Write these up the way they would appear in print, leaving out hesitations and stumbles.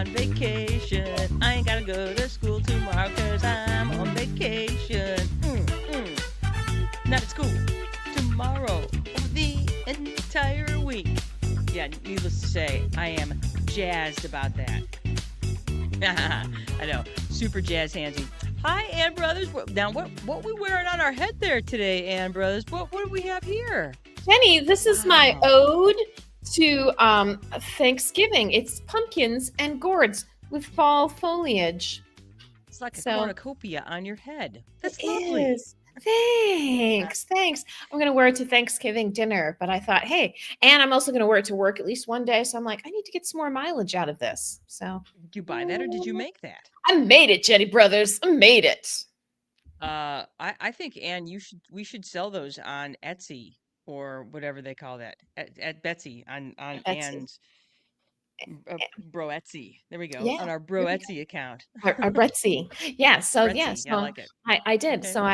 on vacation. I ain't gotta go to school tomorrow because I'm on vacation. Not at school. Tomorrow. The entire week. Yeah, needless to say, I am jazzed about that. I know. Super jazz handsy. Hi, Ann Brothers. Now, what we wearing on our head there today, Ann Brothers? What do we have here? Jenny, this is my ode to Thanksgiving. It's pumpkins and gourds with fall foliage. It's like a cornucopia on your head. That's lovely. Is. Thanks. I'm going to wear it to Thanksgiving dinner, but I thought, hey, and I'm also going to wear it to work at least one day. So I'm like, I need to get some more mileage out of this. So did you buy that or did you make that? I made it, Jenny Brothers. I made it. I think, Ann, we should sell those on Etsy or whatever they call that at Betsy on Etsy. Ann's Bro Etsy. There we go. Yeah, on our Bro Etsy account. Our Betsy. Yeah. So Bretzy. yes, Yeah, I like it. I did. Okay. So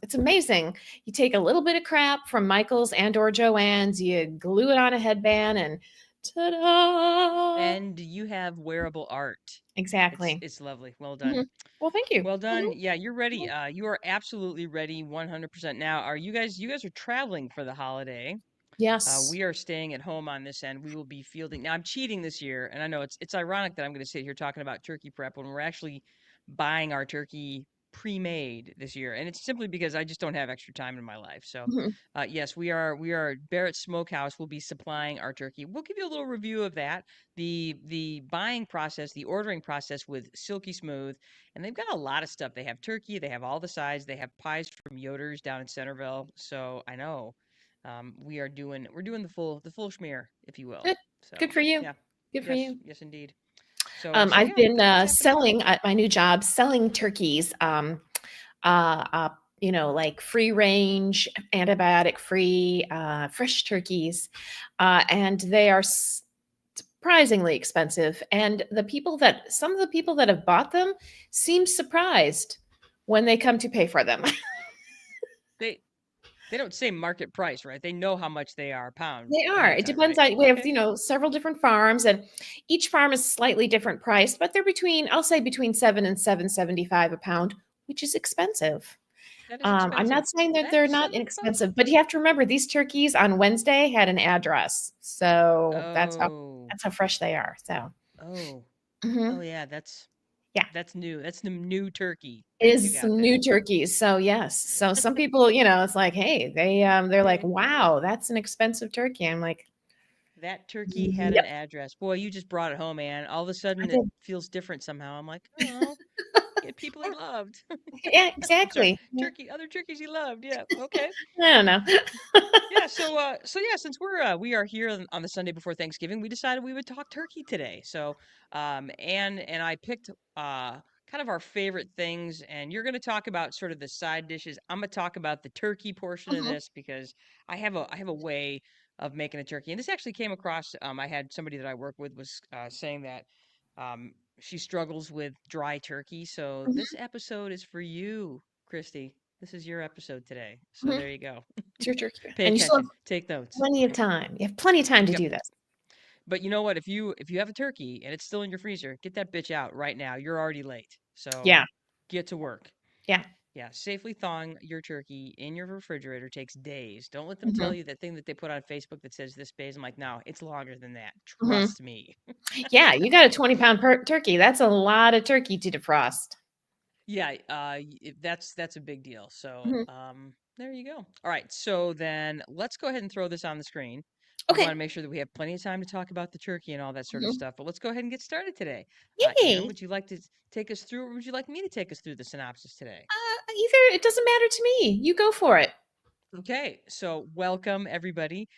it's amazing. You take a little bit of crap from Michael's and or Joann's, you glue it on a headband, and ta-da! And you have wearable art. Exactly. It's lovely. Well done. Mm-hmm. Well, thank you. Well done. Mm-hmm. Yeah, you're ready. You are absolutely ready 100% now. Are you guys are traveling for the holiday? Yes. We are staying at home on this end. We will be fielding. Now, I'm cheating this year, and I know it's ironic that I'm going to sit here talking about turkey prep when we're actually buying our turkey pre-made this year, and it's simply because I just don't have extra time in my life. So, yes, we are Barrett Smokehouse will be supplying our turkey. We'll give you a little review of that, the buying process, the ordering process with Silky Smooth, and they've got a lot of stuff. They have turkey, they have all the sides, they have pies from Yoder's down in Centerville. So I know. We're doing the full schmear, if you will. Good. So, good for you. Yeah. Good for you. Yes, indeed. So I've been selling at my new job, selling turkeys. Like free range, antibiotic free, fresh turkeys, and they are surprisingly expensive. And some of the people that have bought them seem surprised when they come to pay for them. They don't say market price, right? They know how much they are a pound. They are. It depends on, we have, several different farms, and each farm is slightly different priced, but they're I'll say between $7 and $7.75 a pound, which is expensive. I'm not saying that they're not inexpensive, but you have to remember these turkeys on Wednesday had an address. So that's how fresh they are. So. Oh yeah, that's new. That's the new turkey. It is some new turkeys. So yes. So some people, it's like, hey, they're like, wow, that's an expensive turkey. I'm like, that turkey had an address. Boy, you just brought it home, Ann. All of a sudden it feels different somehow. I'm like, oh, people he loved. Yeah, exactly. Other turkeys he loved. Yeah. Okay. I don't know. Yeah. So since we are here on the Sunday before Thanksgiving, we decided we would talk turkey today. So, Ann and I picked kind of our favorite things, and you're going to talk about sort of the side dishes. I'm going to talk about the turkey portion of this because I have a way of making a turkey, and this actually came across. I had somebody that I work with was saying that she struggles with dry turkey. So this episode is for you, Christy. This is your episode today. So there you go. It's your turkey. Pay attention. Take notes. Plenty of time. You have plenty of time to do this. But you know what? If you have a turkey and it's still in your freezer, get that bitch out right now. You're already late. So get to work. Yeah. Yeah. Safely thawing your turkey in your refrigerator takes days. Don't let them tell you that thing that they put on Facebook that says this days. I'm like, no, it's longer than that. Trust me. Yeah, you got a 20-pound turkey. That's a lot of turkey to defrost. Yeah, that's a big deal. So there you go. All right. So then let's go ahead and throw this on the screen. Okay. We want to make sure that we have plenty of time to talk about the turkey and all that sort of stuff. But let's go ahead and get started today. Ann, would you like to take us through, or would you like me to take us through the synopsis today? Either. It doesn't matter to me. You go for it. Okay. So welcome, everybody.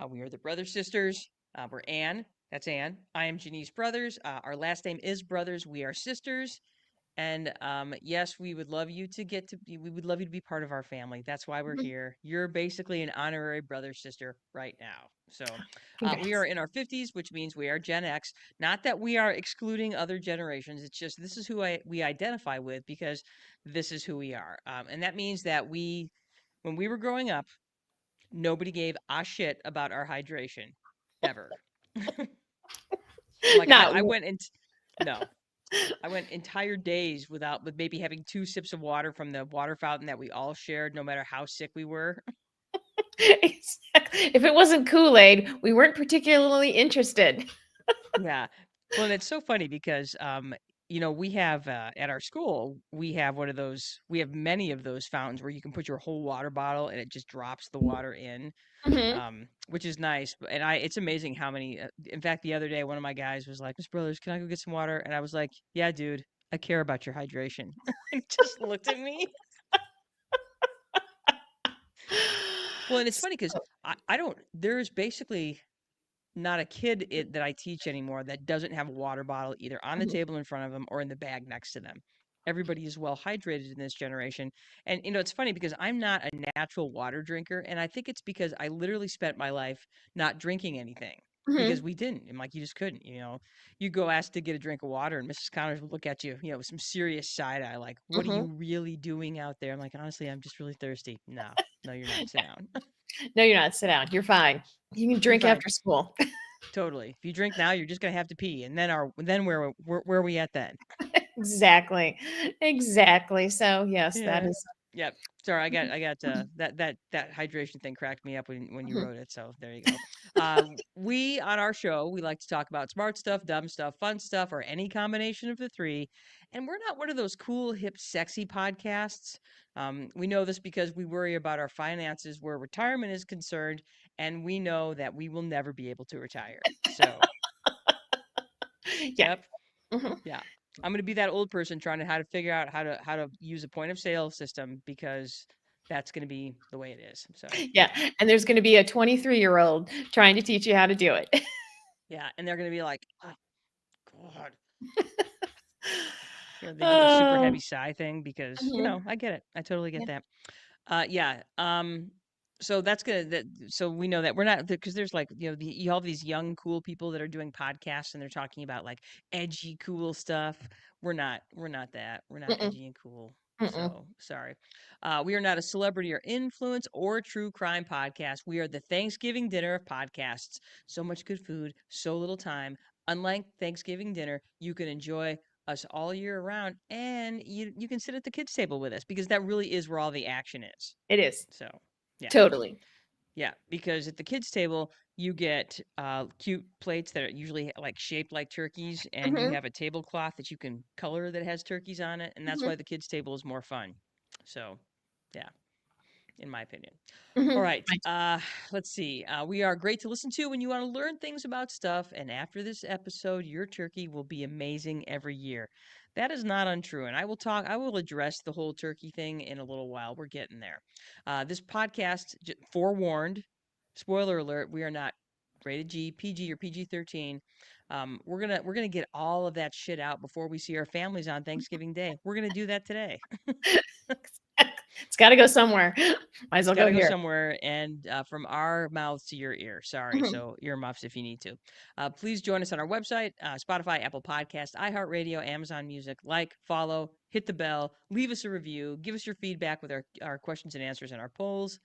We are the Brother Sisters. We're Ann. That's Ann. I am Janice Brothers. Our last name is Brothers. We are sisters. And yes, we would love you to be part of our family. That's why we're here. You're basically an honorary brother sister right now. So we are in our 50s, which means we are Gen X. Not that we are excluding other generations. It's just this is who we identify with because this is who we are. And that means that when we were growing up, nobody gave a shit about our hydration ever. Like I went No. I went entire days without with maybe having 2 sips of water from the water fountain that we all shared no matter how sick we were. Exactly. If it wasn't Kool-Aid, we weren't particularly interested. Yeah. Well, and it's so funny because, we have at our school, we have one of those, we have many of those fountains where you can put your whole water bottle and it just drops the water in, Mhm. which is nice. And it's amazing how many, in fact, the other day, one of my guys was like, Miss Brothers, can I go get some water? And I was like, yeah, dude, I care about your hydration. And he just looked at me. Well, and it's funny because I don't, there's basically not a kid that I teach anymore that doesn't have a water bottle either on the Mhm, table in front of them or in the bag next to them. Everybody is well hydrated in this generation. And, it's funny because I'm not a natural water drinker. And I think it's because I literally spent my life not drinking anything because mhm, we didn't. And like, you just couldn't, you go ask to get a drink of water and Mrs. Connors would look at you, with some serious side eye, like, what are you mhm. really doing out there? I'm like, honestly, I'm just really thirsty. No, no, you're not. Sit down. No, you're not. Sit down. You're fine. You can You're drink fine. after school. Totally. If you drink now, you're just gonna have to pee, and then where are we at then? Exactly. Exactly. So, yes, that Yeah. is Yep. Sorry, Mhm, that hydration thing cracked me up when you mhm. wrote it. So there you go. We on our show we like to talk about smart stuff, dumb stuff, fun stuff, or any combination of the three. And we're not one of those cool, hip, sexy podcasts. We know this because we worry about our finances where retirement is concerned, and we know that we will never be able to retire. So, Yeah. yep. Mhm. Yeah. I'm gonna be that old person trying to how to figure out how to use a point of sale system because that's gonna be the way it is. So Yeah, yeah. and there's gonna be a 23-year-old trying to teach you how to do it. Yeah. And they're gonna be like, oh God. They get the super Oh. heavy sigh thing because, Mhm. I get it. I totally get Yeah. that. Yeah. So that's gonna that so we know that we're not because there's like you have these young cool people that are doing podcasts and they're talking about like edgy cool stuff. We're not that. We're not Mm-mm, edgy and cool. mm-mm. So sorry. We are not a celebrity or influence or true crime podcast. We are the Thanksgiving dinner of podcasts. So much good food, so little time. Unlike Thanksgiving dinner, you can enjoy us all year around and you can sit at the kids table with us because that really is where all the action is. It is. So, yeah. Totally. Yeah, because at the kids' table, you get cute plates that are usually like shaped like turkeys, and you Mhm, have a tablecloth that you can color that has turkeys on it, and that's mhm, why the kids' table is more fun. So, yeah, in my opinion. All mhm. right. Right. Let's see. We are great to listen to when you want to learn things about stuff. And after this episode, your turkey will be amazing every year. That is not untrue. And I will address the whole turkey thing in a little while. We're getting there. This podcast, forewarned, spoiler alert, we are not rated G, PG, or PG-13. We're gonna get all of that shit out before we see our families on Thanksgiving Day. We're gonna do that today. It's gotta go somewhere. Might as It's well got go to go here. somewhere, and from our mouths to your ear. Sorry, Mhm, so earmuffs if you need to. Please join us on our website, Spotify, Apple Podcast, iHeartRadio, Amazon Music. Like, follow, hit the bell, leave us a review, give us your feedback with our questions and answers and our polls,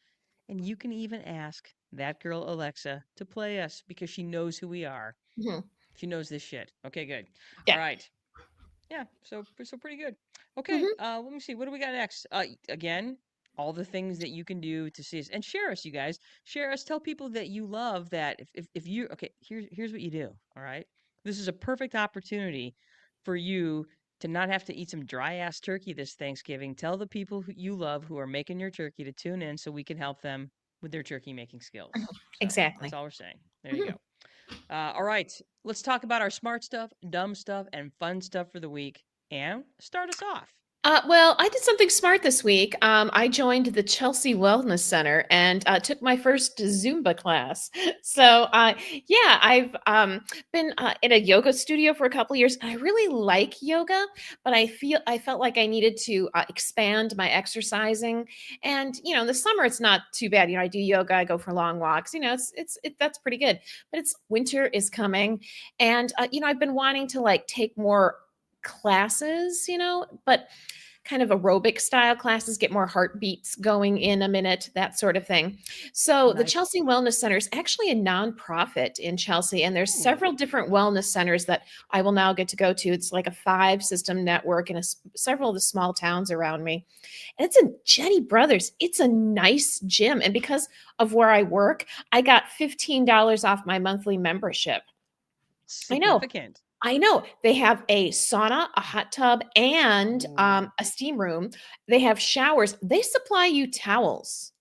and you can even ask that girl Alexa to play us because she knows who we are. mhm. She knows this shit. Okay, good. All Yeah. right. Yeah, so pretty good. Okay, Mhm, let me see. What do we got next? Again, all the things that you can do to see us and share us, you guys. Share us. Tell people that you love that. If you okay, here's what you do. All right, this is a perfect opportunity for you to not have to eat some dry ass turkey this Thanksgiving. Tell the people who you love who are making your turkey to tune in so we can help them with their turkey making mhm. skills. So that's Exactly. all we're saying. There you Mhm. go. All right, let's talk about our smart stuff, dumb stuff, and fun stuff for the week. And start us off. Well, I did something smart this week. I joined the Chelsea Wellness Center and took my first Zumba class. So, yeah, I've been in a yoga studio for a couple years. And I really like yoga, but I felt like I needed to expand my exercising. And in the summer it's not too bad. I do yoga. I go for long walks. That's pretty good. But it's winter is coming, and I've been wanting to like take more classes. But kind of aerobic style classes, get more heartbeats going in a minute, that sort of thing. So the Nice. Chelsea Wellness Center is actually a nonprofit in Chelsea, and there's Ooh, several different wellness centers that I will now get to go to. It's like a 5 system network in several of the small towns around me. And it's a Jenny Brothers. It's a nice gym. And because of where I work, I got $15 off my monthly membership. I know. significant. I know. They have a sauna, a hot tub, and Ooh. a steam room. They have showers. They supply you towels.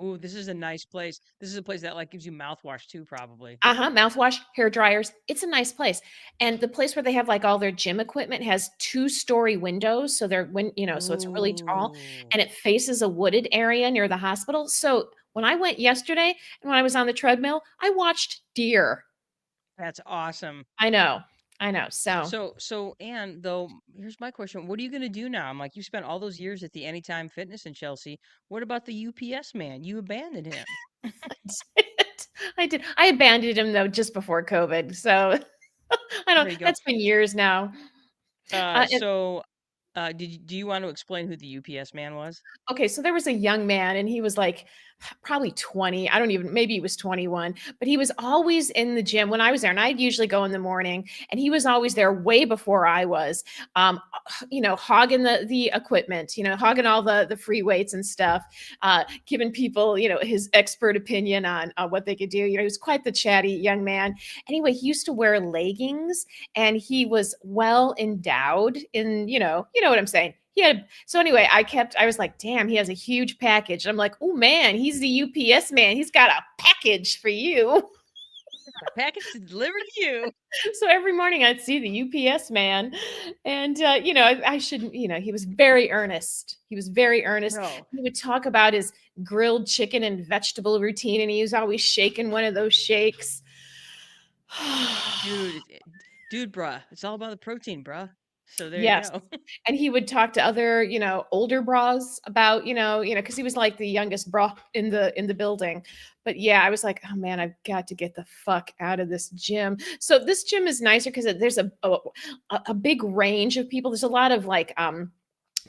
Ooh, this is a nice place. This is a place that like gives you mouthwash too, probably. Mouthwash, hair dryers. It's a nice place. And the place where they have like all their gym equipment has 2-story windows. So so it's really tall Ooh, and it faces a wooded area near the hospital. So when I went yesterday and when I was on the treadmill, I watched deer. that's awesome. I know. I know. So So, Anne, though, here's my question. What are you going to do now? I'm like, you spent all those years at the Anytime Fitness in Chelsea. What about the UPS man? You abandoned him. I did. I did. I abandoned him though just before COVID. So I don't There you go. that's been years now. Uh, And so, do you want to explain who the UPS man was? okay, so there was a young man and he was like probably 20. I don't even, maybe he was 21, but he was always in the gym when I was there. And I'd usually go in the morning and he was always there way before I was, hogging the equipment, hogging all the free weights and stuff, giving people, his expert opinion on what they could do. He was quite the chatty young man. Anyway, he used to wear leggings and he was well endowed in, you know what I'm saying. He had so anyway, I was like, damn, he has a huge package. I'm like, oh man, he's the UPS man. He's got a package for you. A package to deliver to you. So every morning I'd see the UPS man. And I shouldn't, he was very earnest. He was very earnest. No, He would talk about his grilled chicken and vegetable routine, and he was always shaking one of those shakes. dude, dude, bruh, it's all about the protein, bruh. So there you Yes. go. And he would talk to other, older bras about, because he was like the youngest bra in the building. But yeah, I was like, oh man, I've got to get the fuck out of this gym. So this gym is nicer because there's a big range of people. There's a lot of like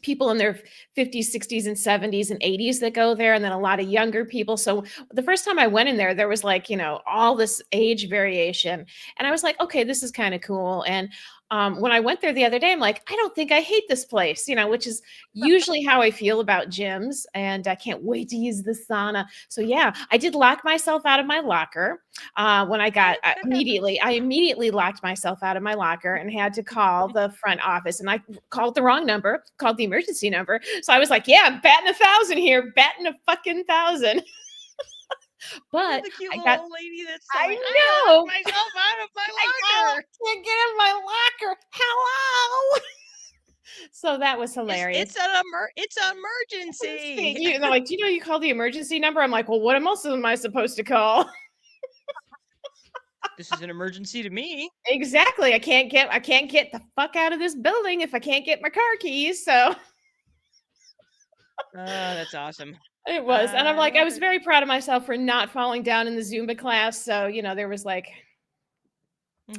people in their 50s, 60s, and 70s and 80s that go there, and then a lot of younger people. So the first time I went in there was like, all this age variation. And I was like, okay, this is kind of cool. And when I went there the other day, I'm like, I don't think I hate this place, which is usually how I feel about gyms. And I can't wait to use the sauna. So yeah, I did lock myself out of my locker when I got That happens. I immediately locked myself out of my locker and had to call the front office. And I called the wrong number, called the emergency number. So I was like, yeah, I'm batting 1,000 here, batting a fucking thousand. You're But the cute I little got, old lady that's I like, I locked know, myself out of my I locker. can't get in my locker. Hello. So that was It's hilarious. it's an it's an See, emergency. they're like, do you know you call the emergency number? I'm like, well, what else am I supposed to call? This is an emergency to me. Exactly. I can't get the fuck out of this building if I can't get my car keys. So That's awesome. it was. And I'm I like, I love was it. very proud of myself for not falling down in the Zumba class. So, there was like,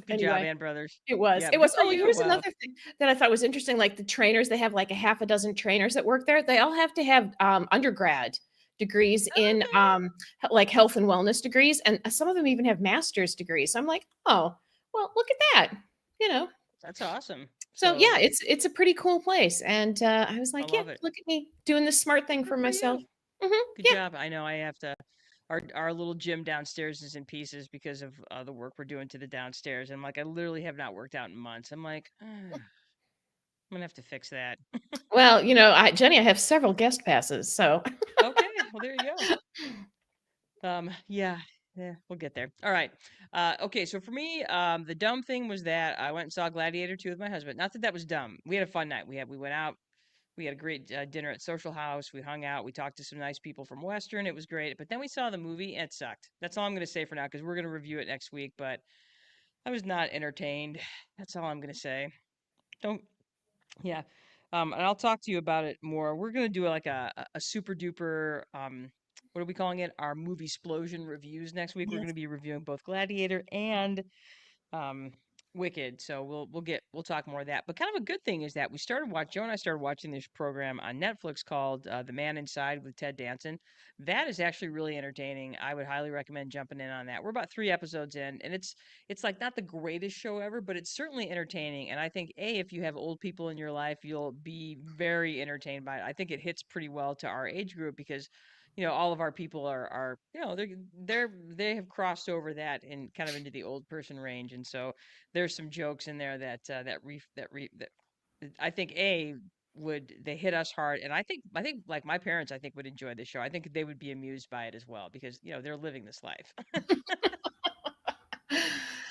Good job, anyway, Ann Brothers. it was. Yeah, It good was. for Oh, you. here's Wow. another thing that I thought was interesting. Like the trainers, they have like a half a dozen trainers that work there. They all have to have undergrad degrees in Okay. like health and wellness degrees. And some of them even have master's degrees. So I'm like, oh, well, look at that. You know, That's awesome. so yeah, So it's a pretty cool place. And I was I like, yeah, love it. look at me doing this smart thing Good for for myself. you. Good Yeah. job. I know I have to. Our little gym downstairs is in pieces because of the work we're doing to the downstairs. And like, I literally have not worked out in months. I'm like, I'm gonna have to fix that. Well, Jenny, I have several guest passes, so Okay. Well, there you go. Yeah, yeah, we'll get there. All right. Okay, so for me, the dumb thing was that I went and saw Gladiator 2 with my husband. Not that that was dumb. We had a fun night. We went out. We had a great dinner at Social House. We hung out. We talked to some nice people from Western. It was great. But then we saw the movie and it sucked. That's all I'm going to say for now because we're going to review it next week. But I was not entertained. That's all I'm going to say. Don't yeah. And I'll talk to you about it more. We're gonna do like a super duper what are we calling it? Our movie explosion reviews next week. We're yes. gonna be reviewing both Gladiator and um Wicked. So we'll talk more of that. But kind of a good thing is that Joe and I started watching this program on Netflix called The Man Inside with Ted Danson. That is actually really entertaining. I would highly recommend jumping in on that. We're about 3 episodes in, and it's like not the greatest show ever, but it's certainly entertaining. And I think if you have old people in your life, you'll be very entertained by it. I think it hits pretty well to our age group because all of our people are they have crossed over that and kind of into the old person range, and so there's some jokes in there that I think would they hit us hard, and I think like my parents I think would enjoy the show. I think they would be amused by it as well because they're living this life.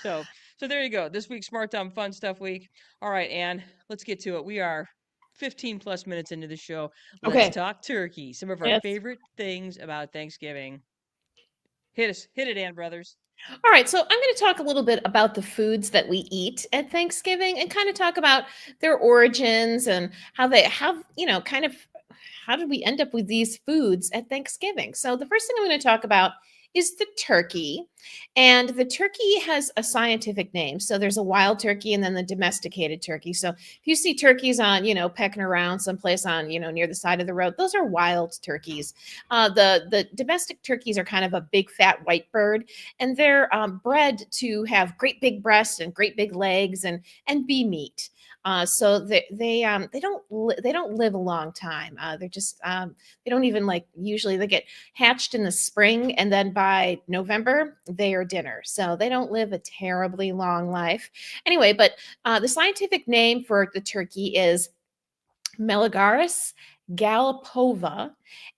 so so there you go. This week's Smart Dumb Fun Stuff Week. All right, Ann, let's get to it. We are 15 plus minutes into the show. Let's Okay. talk turkey. Some of our Yes. favorite things about Thanksgiving. Hit it, Ann Brothers. All right, so I'm going to talk a little bit about the foods that we eat at Thanksgiving and kind of talk about their origins and how they have, kind of how did we end up with these foods at Thanksgiving? So the first thing I'm going to talk about is the turkey. And the turkey has a scientific name. So there's a wild turkey and then the domesticated turkey. So if you see turkeys on, pecking around someplace on, near the side of the road, those are wild turkeys. The domestic turkeys are kind of a big fat white bird, and they're bred to have great big breasts and great big legs and be meat. So they don't live a long time. They're just they don't even like usually they get hatched in the spring and then by November they are dinner. So they don't live a terribly long life. Anyway, but the scientific name for the turkey is Meligaris gallopova,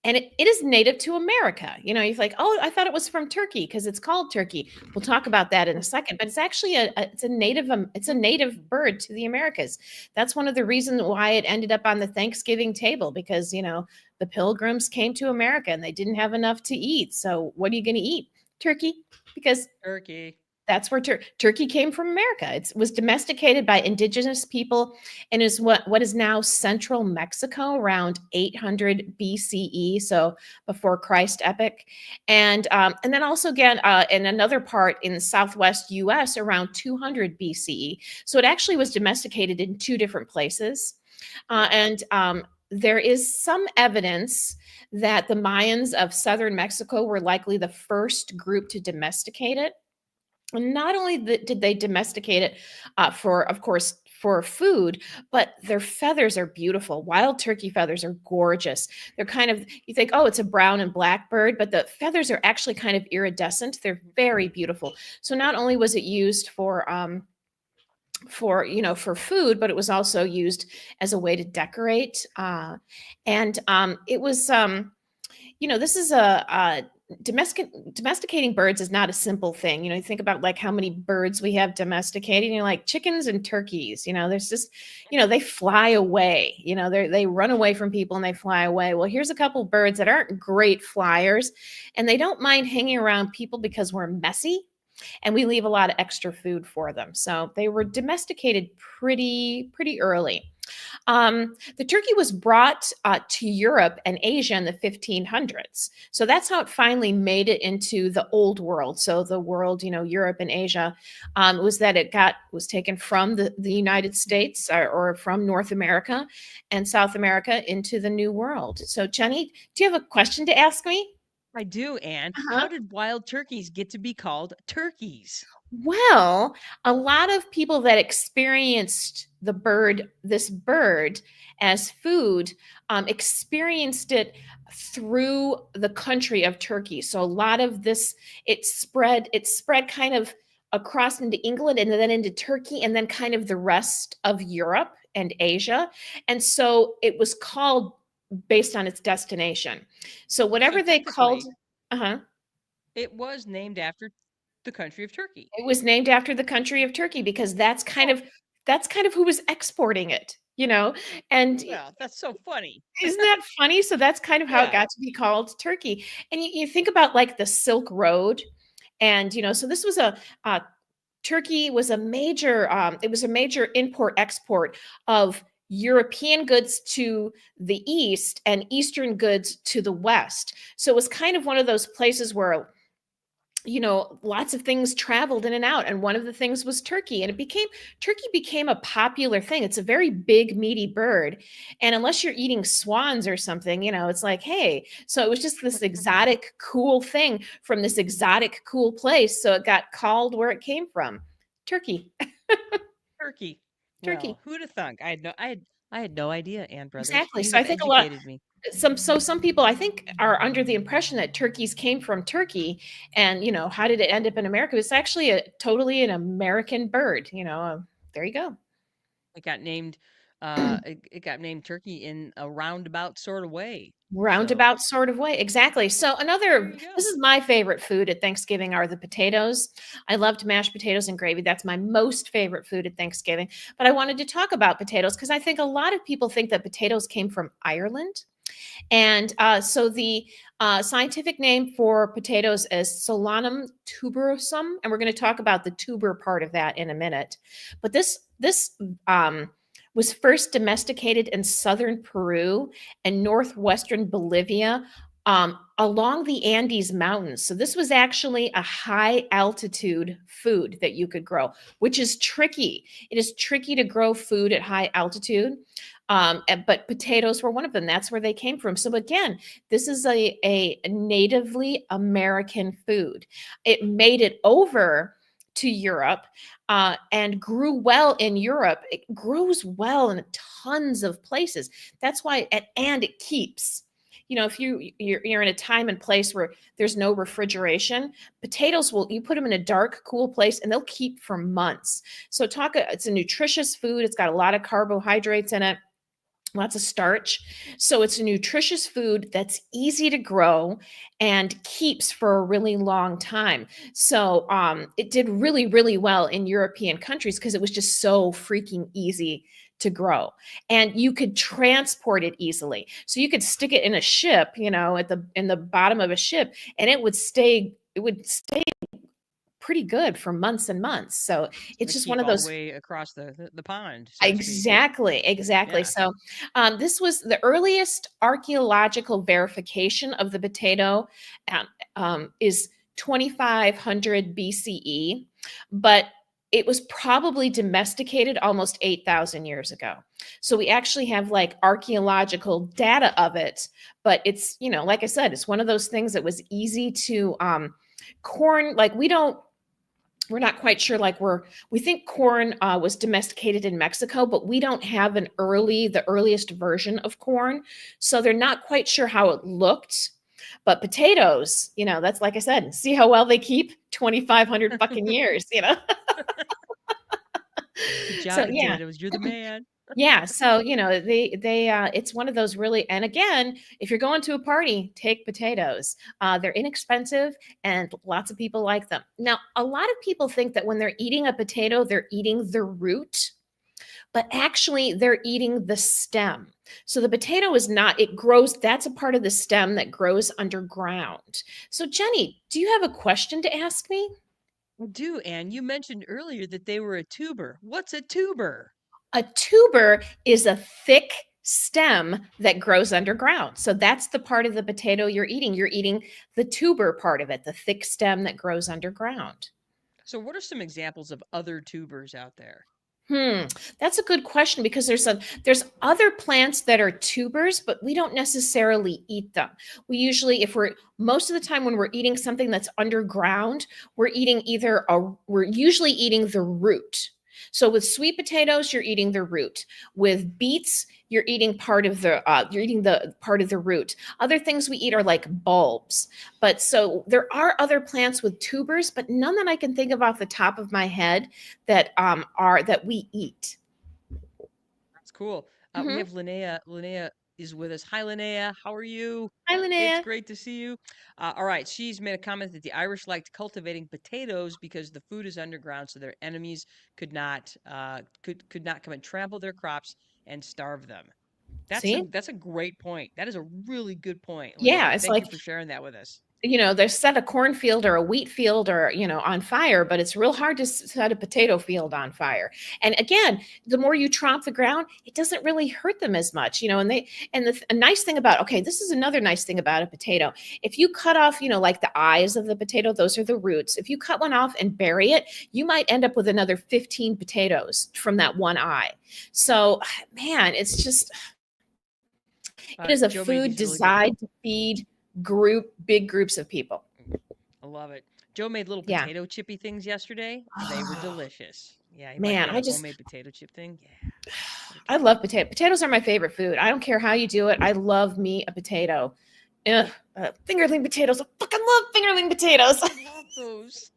and it is native to America. You're like, oh, I thought it was from Turkey because it's called turkey. We'll talk about that in a second, but it's actually it's a native bird to the Americas. That's one of the reasons why it ended up on the Thanksgiving table because the pilgrims came to America and they didn't have enough to eat. So what are you going to eat? Turkey, because Turkey. that's where turkey came from America. It was domesticated by indigenous people and is what is now central Mexico around 800 BCE, so before Christ epoch, and then also again in another part in the southwest U.S. around 200 BCE. So it actually was domesticated in two different places, and there is some evidence that the Mayans of southern Mexico were likely the first group to domesticate it. And not only did they domesticate it of course, for food, but their feathers are beautiful. Wild turkey feathers are gorgeous. They're kind of, you think, oh, it's a brown and black bird, but the feathers are actually kind of iridescent. They're very beautiful. So not only was it used for food, but it was also used as a way to decorate. And it was this is a domesticating birds is not a simple thing. You think about like how many birds we have domesticated, like chickens and turkeys. There's just, they fly away. They run away from people and they fly away. Well, here's a couple birds that aren't great flyers, and they don't mind hanging around people because we're messy and we leave a lot of extra food for them. So they were domesticated pretty early. The turkey was brought to Europe and Asia in the 1500s. So that's how it finally made it into the old world. So the world, Europe and Asia, was that was taken from the United States or from North America and South America into the New World. So Jenny, do you have a question to ask me? I do, Anne. Uh-huh. How did wild turkeys get to be called turkeys? Well, a lot of people that experienced this bird as food, experienced it through the country of Turkey. So a lot of this, it spread kind of across into England and then into Turkey and then kind of the rest of Europe and Asia. And so it was called based on its destination. So So whatever they called, technically, uh-huh. it was named after the country of Turkey. It was named after the country of Turkey because Oh, that's kind of who was exporting it, and well, that's so funny. isn't that funny? So that's kind of how it Yeah. got to be called Turkey. And you think about like the Silk Road, and so this was Turkey was a major it was a major import export of European goods to the east and Eastern goods to the west. So it was kind of one of those places where lots of things traveled in and out, and one of the things was turkey, and turkey became a popular thing. It's a very big meaty bird, and unless you're eating swans or something, it's like, hey, so it was just this exotic cool thing from this exotic cool place, so it got called where it came from. Turkey. Turkey. Turkey. Well, who'd have thunk? I had no idea, Ann Brothers. Exactly. You So I have think a lot educated me. some people I think are under the impression that turkeys came from Turkey, and how did it end up in America? It's actually a totally an American bird. There you go. It got named it got named Turkey in a roundabout sort of way. So, Roundabout sort of way. Exactly. So there another you this go. is my favorite food at Thanksgiving are the potatoes. I loved mashed potatoes and gravy. That's my most favorite food at Thanksgiving. But I wanted to talk about potatoes because I think a lot of people think that potatoes came from Ireland. And so the scientific name for potatoes is Solanum tuberosum, and we're going to talk about the tuber part of that in a minute. But this was first domesticated in southern Peru and northwestern Bolivia, along the Andes Mountains. So this was actually a high altitude food that you could grow, which is tricky. It is tricky to grow food at high altitude. But potatoes were one of them. That's where they came from. So again, this is a natively American food. It made it over to Europe and grew well in Europe. It grows well in tons of places. That's why, and it keeps. If you're in a time and place where there's no refrigeration, potatoes you put them in a dark, cool place, and they'll keep for months. So it's a nutritious food. It's got a lot of carbohydrates in it, lots of starch. So it's a nutritious food that's easy to grow and keeps for a really long time. So it did really, really well in European countries because it was just so freaking easy to grow, and you could transport it easily. So you could stick it in a ship, in the bottom of a ship, and it would stay pretty good for months and months. So It's it's going to just one keep of all the those. way across the pond, so to speak. Exactly, exactly. Yeah. So, this was the earliest archaeological verification of the potato, um, is 2500 BCE, but it was probably domesticated almost 8,000 years ago. So we actually have like archaeological data of it, but it's, like I said, it's one of those things that was easy to corn. Like we're not quite sure, like we think corn was domesticated in Mexico, but we don't have the earliest version of corn, so they're not quite sure how it looked. But potatoes, that's, like I said, see how well they keep 2,500 fucking years. Good So job, yeah. potatoes. You're the man. Yeah, so they it's one of those really, and again, if you're going to a party, take potatoes. They're inexpensive and lots of people like them. Now, a lot of people think that when they're eating a potato, they're eating the root, but actually they're eating the stem. So the potato is not, it grows, that's a part of the stem that grows underground. So Jenny, do you have a question to ask me? I do, Ann. You mentioned earlier that they were a tuber. What's a tuber? A tuber is a thick stem that grows underground. So that's the part of the potato you're eating. You're eating the tuber part of it, the thick stem that grows underground. So, what are some examples of other tubers out there? Hmm, that's a good question because there's other plants that are tubers, but we don't necessarily eat them. We usually, if we're most of the time when we're eating something that's underground, we're usually eating the root. So with sweet potatoes, you're eating the root. With beets, you're eating the part of the root. Other things we eat are like bulbs. But so there are other plants with tubers, but none that I can think of off the top of my head that we eat. That's cool. We Hmm. have Linnea. Linnea is with us. Hi, Linnea. How are you? Hi, It's Linnea. great to see you. All right. She's made a comment that the Irish liked cultivating potatoes because the food is underground, so their enemies could not come and trample their crops and starve them. That's a See? that's a great point. That is a really good point, Yeah, Linnea. it's Thank like you for sharing that with us. they set a cornfield or a wheat field or, on fire, but it's real hard to set a potato field on fire. And again, the more you tromp the ground, it doesn't really hurt them as much, a nice thing about, okay, this is another nice thing about a potato. If you cut off, like the eyes of the potato, those are the roots. If you cut one off and bury it, you might end up with another 15 potatoes from that one eye. So, man, it is a Joe made food these really good. designed to feed big groups of people. I love it. Joe made little Yeah. potato chippy things yesterday. They were Oh, delicious. Yeah, you might man, get a homemade potato chip thing. Yeah, so I good. love potatoes are my favorite food. I don't care how you do it. I love me a potato. Ugh, fingerling potatoes. I fucking love fingerling potatoes. I love those.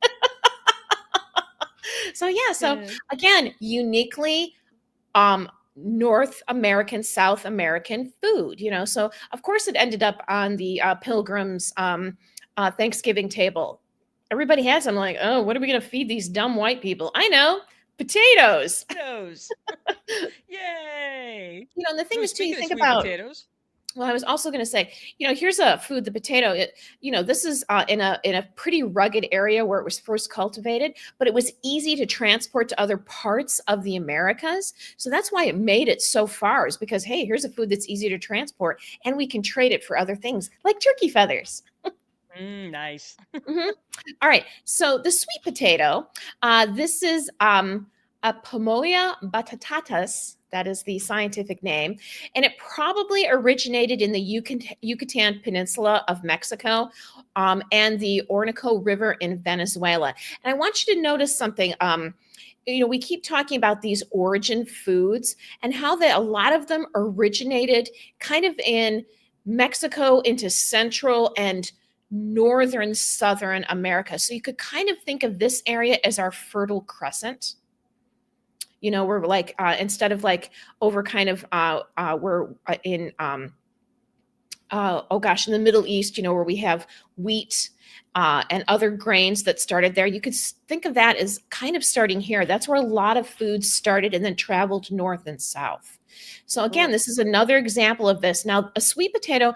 So yeah, so Yeah. again, uniquely North American, South American food, So of course it ended up on the Pilgrims Thanksgiving table. Everybody has them like, oh, what are we going to feed these dumb white people? I know, potatoes. Potatoes. Yay. And the thing So is too, you speaking of think sweet about, potatoes, well, I was also going to say, here's a food, the potato. This is in a pretty rugged area where it was first cultivated, but it was easy to transport to other parts of the Americas. So that's why it made it so far, is because, hey, here's a food that's easy to transport, and we can trade it for other things like turkey feathers. nice. Mhm. All right. So the sweet potato, this is a Pomoya batatatas. That is the scientific name. And it probably originated in the Yucatan Peninsula of Mexico and the Orinoco River in Venezuela. And I want you to notice something. We keep talking about these origin foods and how a lot of them originated kind of in Mexico into Central and northern southern America. So you could kind of think of this area as our Fertile Crescent. We're like instead of like over kind of we're in oh gosh, in the Middle East, where we have wheat and other grains that started there. You could think of that as kind of starting here. That's where a lot of foods started and then traveled north and south. So again, Cool. this is another example of this. Now, a sweet potato,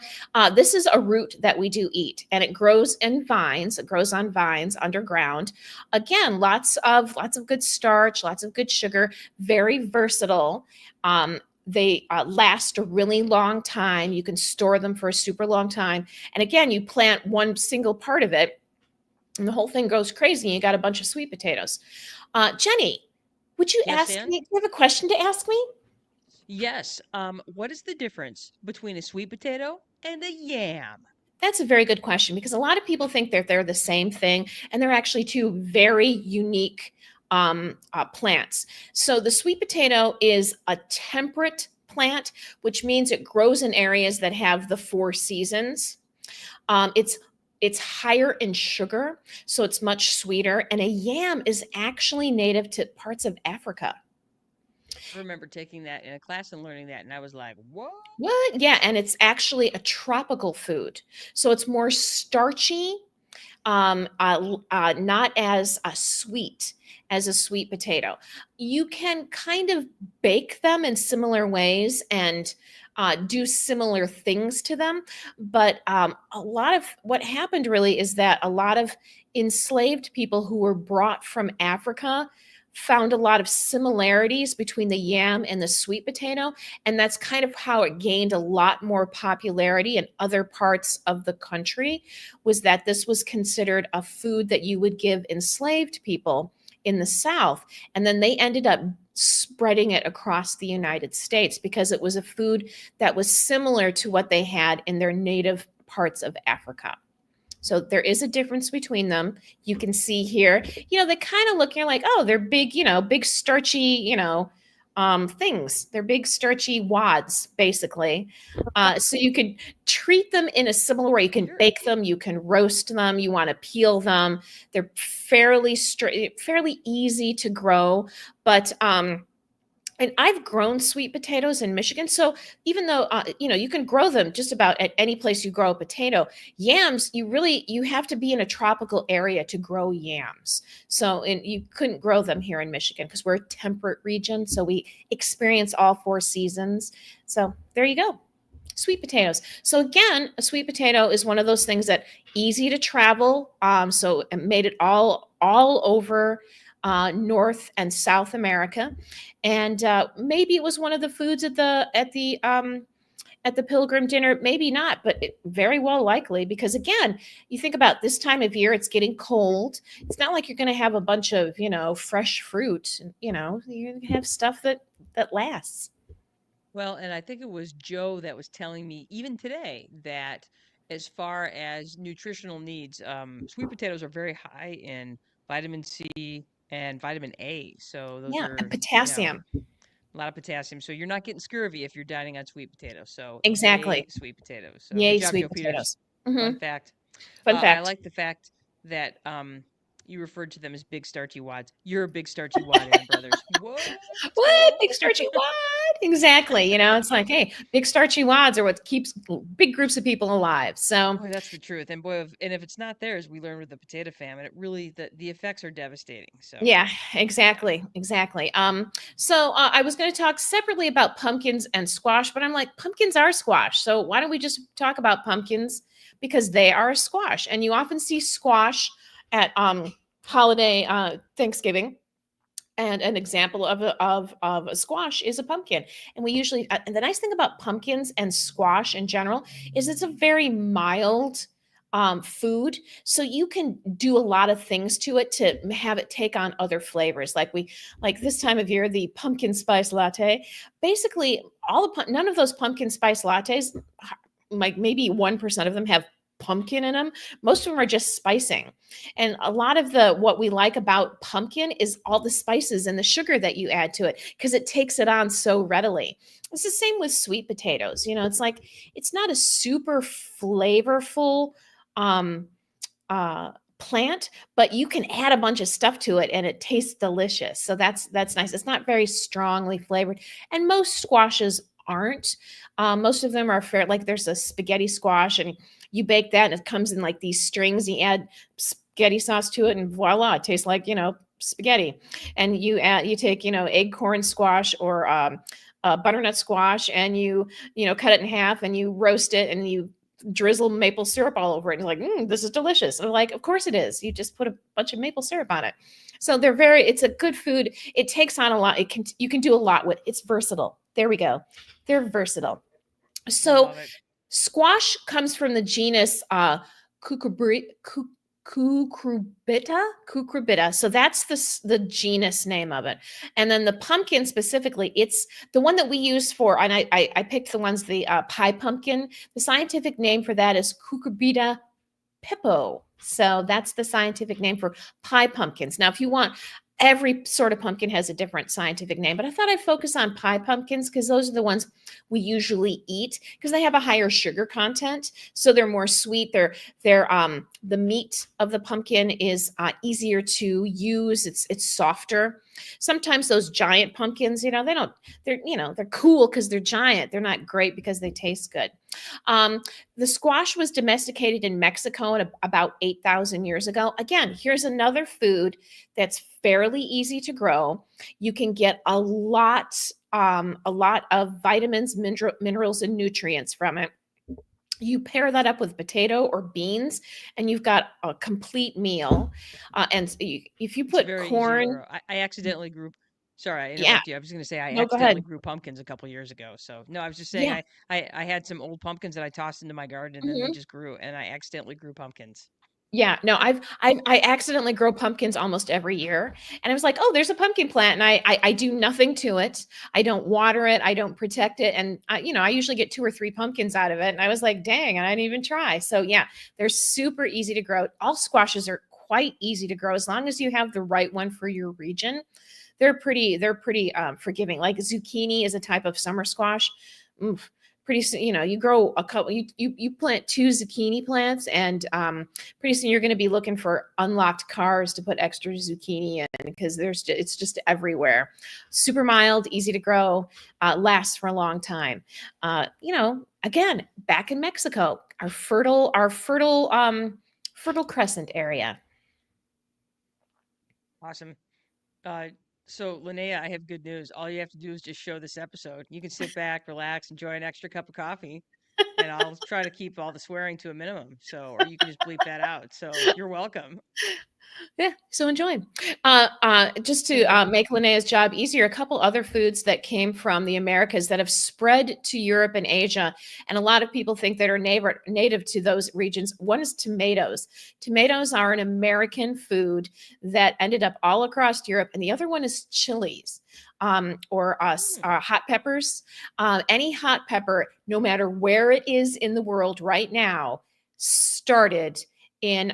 this is a root that we do eat, and it grows in vines. It grows on vines underground. Again, lots of good starch, lots of good sugar, very versatile. They last a really long time. You can store them for a super long time. And again, you plant one single part of it, and the whole thing goes crazy. And you got a bunch of sweet potatoes. Jenny, would you Yes, ask Anne? me? Do you have a question to ask me? Yes. What is the difference between a sweet potato and a yam? That's a very good question, because a lot of people think that they're the same thing, and they're actually two very unique plants. So the sweet potato is a temperate plant, which means it grows in areas that have the four seasons. It's higher in sugar, so it's much sweeter. And a yam is actually native to parts of Africa. I remember taking that in a class and learning that, and I was like, what? What? Yeah, and it's actually a tropical food. So it's more starchy, not as sweet as a sweet potato. You can kind of bake them in similar ways and do similar things to them. But a lot of what happened really is that a lot of enslaved people who were brought from Africa found a lot of similarities between the yam and the sweet potato. And that's kind of how it gained a lot more popularity in other parts of the country, was that this was considered a food that you would give enslaved people in the South. And then they ended up spreading it across the United States because it was a food that was similar to what they had in their native parts of Africa. So there is a difference between them. You can see here, they kind of look, you're like, oh, they're big, big starchy, things. They're big starchy wads, basically. So you can treat them in a similar way. You can Sure. bake them, you can roast them, you want to peel them. They're fairly easy to grow, but and I've grown sweet potatoes in Michigan. So even though you can grow them just about at any place you grow a potato, yams you have to be in a tropical area to grow yams. So and you couldn't grow them here in Michigan because we're a temperate region. So we experience all four seasons. So there you go. Sweet potatoes. So again, a sweet potato is one of those things that easy to travel. So it made it all over North and South America, and maybe it was one of the foods at the pilgrim dinner. Maybe not, but very well likely, because again, you think about this time of year, it's getting cold. It's not like you're going to have a bunch of fresh fruit. You're going to have stuff that lasts. Well, and I think it was Joe that was telling me even today that as far as nutritional needs, sweet potatoes are very high in vitamin C and vitamin A. So those Yeah, and are, potassium. a lot of potassium. So you're not getting scurvy if you're dining on sweet potatoes. So yay, Exactly. sweet potatoes. So good Yay, job, sweet Joe Peters. potatoes. Fun Hmm. fact. Fun I fact. like the fact that you referred to them as big starchy wads. You're a big starchy wad, Aaron Brothers. What? What? Big starchy wad? Exactly. It's like, hey, big starchy wads are what keeps big groups of people alive. So, Boy, that's the truth. And boy, and if it's not there, as we learned with the potato famine, it really the effects are devastating. So yeah, yeah. exactly. Exactly. So I was going to talk separately about pumpkins and squash, but I'm like, pumpkins are squash. So why don't we just talk about pumpkins, because they are a squash, and you often see squash at holiday Thanksgiving. And an example of a squash is a pumpkin. And we usually, and the nice thing about pumpkins and squash in general is it's a very mild food. So you can do a lot of things to it to have it take on other flavors. Like this time of year, the pumpkin spice latte. Basically, none of those pumpkin spice lattes, like maybe 1% of them have pumpkin in them. Most of them are just spicing. And a lot of the what we like about pumpkin is all the spices and the sugar that you add to it, because it takes it on so readily. It's the same with sweet potatoes. It's like it's not a super flavorful um plant, but you can add a bunch of stuff to it and it tastes delicious. So that's nice. It's not very strongly flavored, and most squashes aren't. Most of them are fair. Like there's a spaghetti squash, and you bake that, and it comes in like these strings. You add spaghetti sauce to it, and voila, it tastes like spaghetti. And you take acorn squash or butternut squash, and you cut it in half, and you roast it, and you drizzle maple syrup all over it. And you're like, this is delicious. And I'm like, of course it is. You just put a bunch of maple syrup on it. So it's a good food. It takes on a lot. You can do a lot with. It's versatile. There we go. They're versatile. I So love it. squash comes from the genus cucurbita. Cucurbita. So that's the genus name of it. And then the pumpkin specifically, it's the one that we use for, and I picked the ones, the pie pumpkin. The scientific name for that is Cucurbita Pippo. So that's the scientific name for pie pumpkins. Now, if you want, every sort of pumpkin has a different scientific name, but I thought I'd focus on pie pumpkins because those are the ones we usually eat because they have a higher sugar content. So they're more sweet. They're the meat of the pumpkin is easier to use. It's softer. Sometimes those giant pumpkins, they're cool because they're giant. They're not great because they taste good. The squash was domesticated in Mexico about 8,000 years ago. Again, here's another food that's fairly easy to grow. You can get a lot of vitamins, minerals, and nutrients from it. You pair that up with potato or beans, and you've got a complete meal. If you It's put very easy to corn, grow. I accidentally grew. Sorry, I yeah, interrupt you. I was going to say I no, go accidentally ahead. grew pumpkins a couple years ago. So no, I was just saying Yeah. I had some old pumpkins that I tossed into my garden and then they Mhm. just grew and I accidentally grew pumpkins. Yeah, no, I accidentally grow pumpkins almost every year, and I was like, "Oh, there's a pumpkin plant," and I do nothing to it. I don't water it. I don't protect it, and I usually get 2 or 3 pumpkins out of it. And I was like, "Dang!" And I didn't even try. So yeah, they're super easy to grow. All squashes are quite easy to grow as long as you have the right one for your region. They're pretty forgiving. Like zucchini is a type of summer squash. Oof, pretty soon, you grow a couple. You plant 2 zucchini plants, and pretty soon you're going to be looking for unlocked cars to put extra zucchini in because it's just everywhere. Super mild, easy to grow, lasts for a long time. Again, back in Mexico, fertile crescent area. Awesome. Uh, so Linnea, I have good news. All you have to do is just show this episode. You can sit back, relax, enjoy an extra cup of coffee. and I'll try to keep all the swearing to a minimum. So, or you can just bleep that out. So, you're welcome. Yeah, so enjoy. Just to Thank you. make Linnea's job easier, a couple other foods that came from the Americas that have spread to Europe and Asia, and a lot of people think that are native to those regions. One is tomatoes. Tomatoes are an American food that ended up all across Europe, and the other one is chilies. Hmm. Hot peppers. Any hot pepper, no matter where it is in the world right now, started in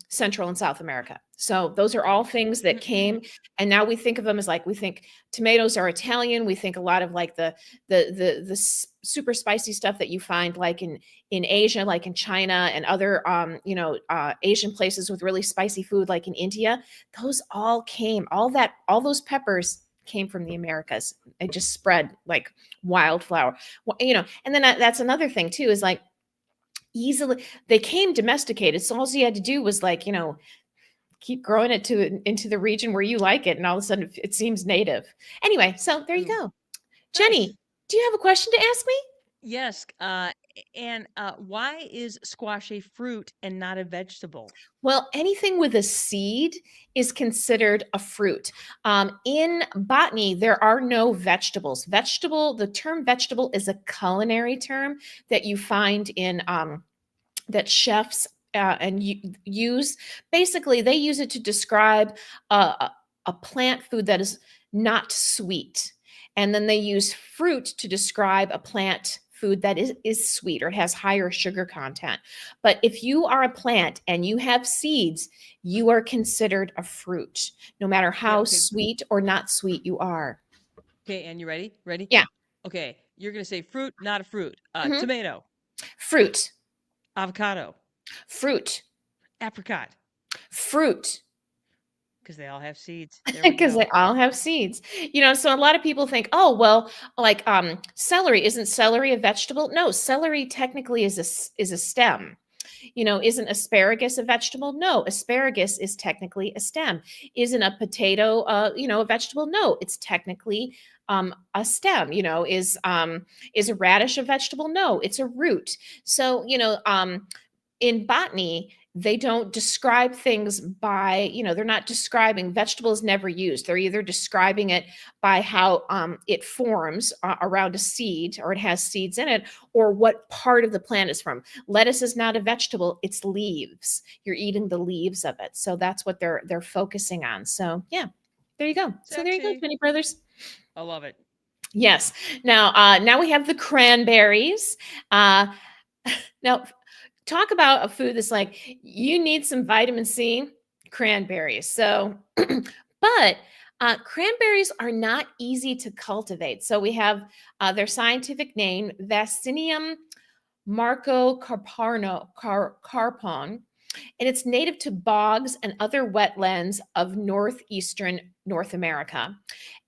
Central and South America. So those are all Okay. things that came, and now we think of them as like we think tomatoes are Italian. We think a lot of like the super spicy stuff that you find like in Asia, like in China and other Asian places with really spicy food, like in India. Those all came, all those peppers came from the Americas. It just spread like wildflower, And then that's another thing too is like easily they came domesticated, so all you had to do was like keep growing it into the region where you like it, and all of a sudden it seems native. Anyway, so there you Ooh, go. nice. Jenny, do you have a question to ask me? Yes. And why is squash a fruit and not a vegetable? Well, anything with a seed is considered a fruit. In botany, there are no vegetables. The term vegetable is a culinary term that you find in that chefs use. Basically, they use it to describe a plant food that is not sweet. And then they use fruit to describe a plant food that is sweet or has higher sugar content. But if you are a plant and you have seeds, you are considered a fruit, no matter Okay, how okay, sweet or not sweet you are. okay. And you ready? Ready? Yeah. Okay. You're gonna say fruit, not a fruit. Mhm. Tomato, Fruit, avocado, fruit, apricot, fruit. because they all have seeds. There we Because they go. all have seeds. So a lot of people think, "Oh, well, like, celery, isn't celery a vegetable?" No, celery technically is a stem. Isn't asparagus a vegetable? No, asparagus is technically a stem. Isn't a potato, a vegetable? No, it's technically a stem. Is a radish a vegetable? No, it's a root. So, in botany, they don't describe things by, they're not describing vegetables never used. They're either describing it by how it forms around a seed or it has seeds in it or what part of the plant is from. Lettuce is not a vegetable, it's leaves. You're eating the leaves of it. So that's what they're focusing on. So yeah, there you go. So there you go, Sexy. Jenny Brothers. I love it. Yes. Now we have the cranberries. Now talk about a food that's like you need some vitamin C, cranberries. So, but cranberries are not easy to cultivate. So we have their scientific name, Vaccinium carpon, and it's native to bogs and other wetlands of northeastern North America.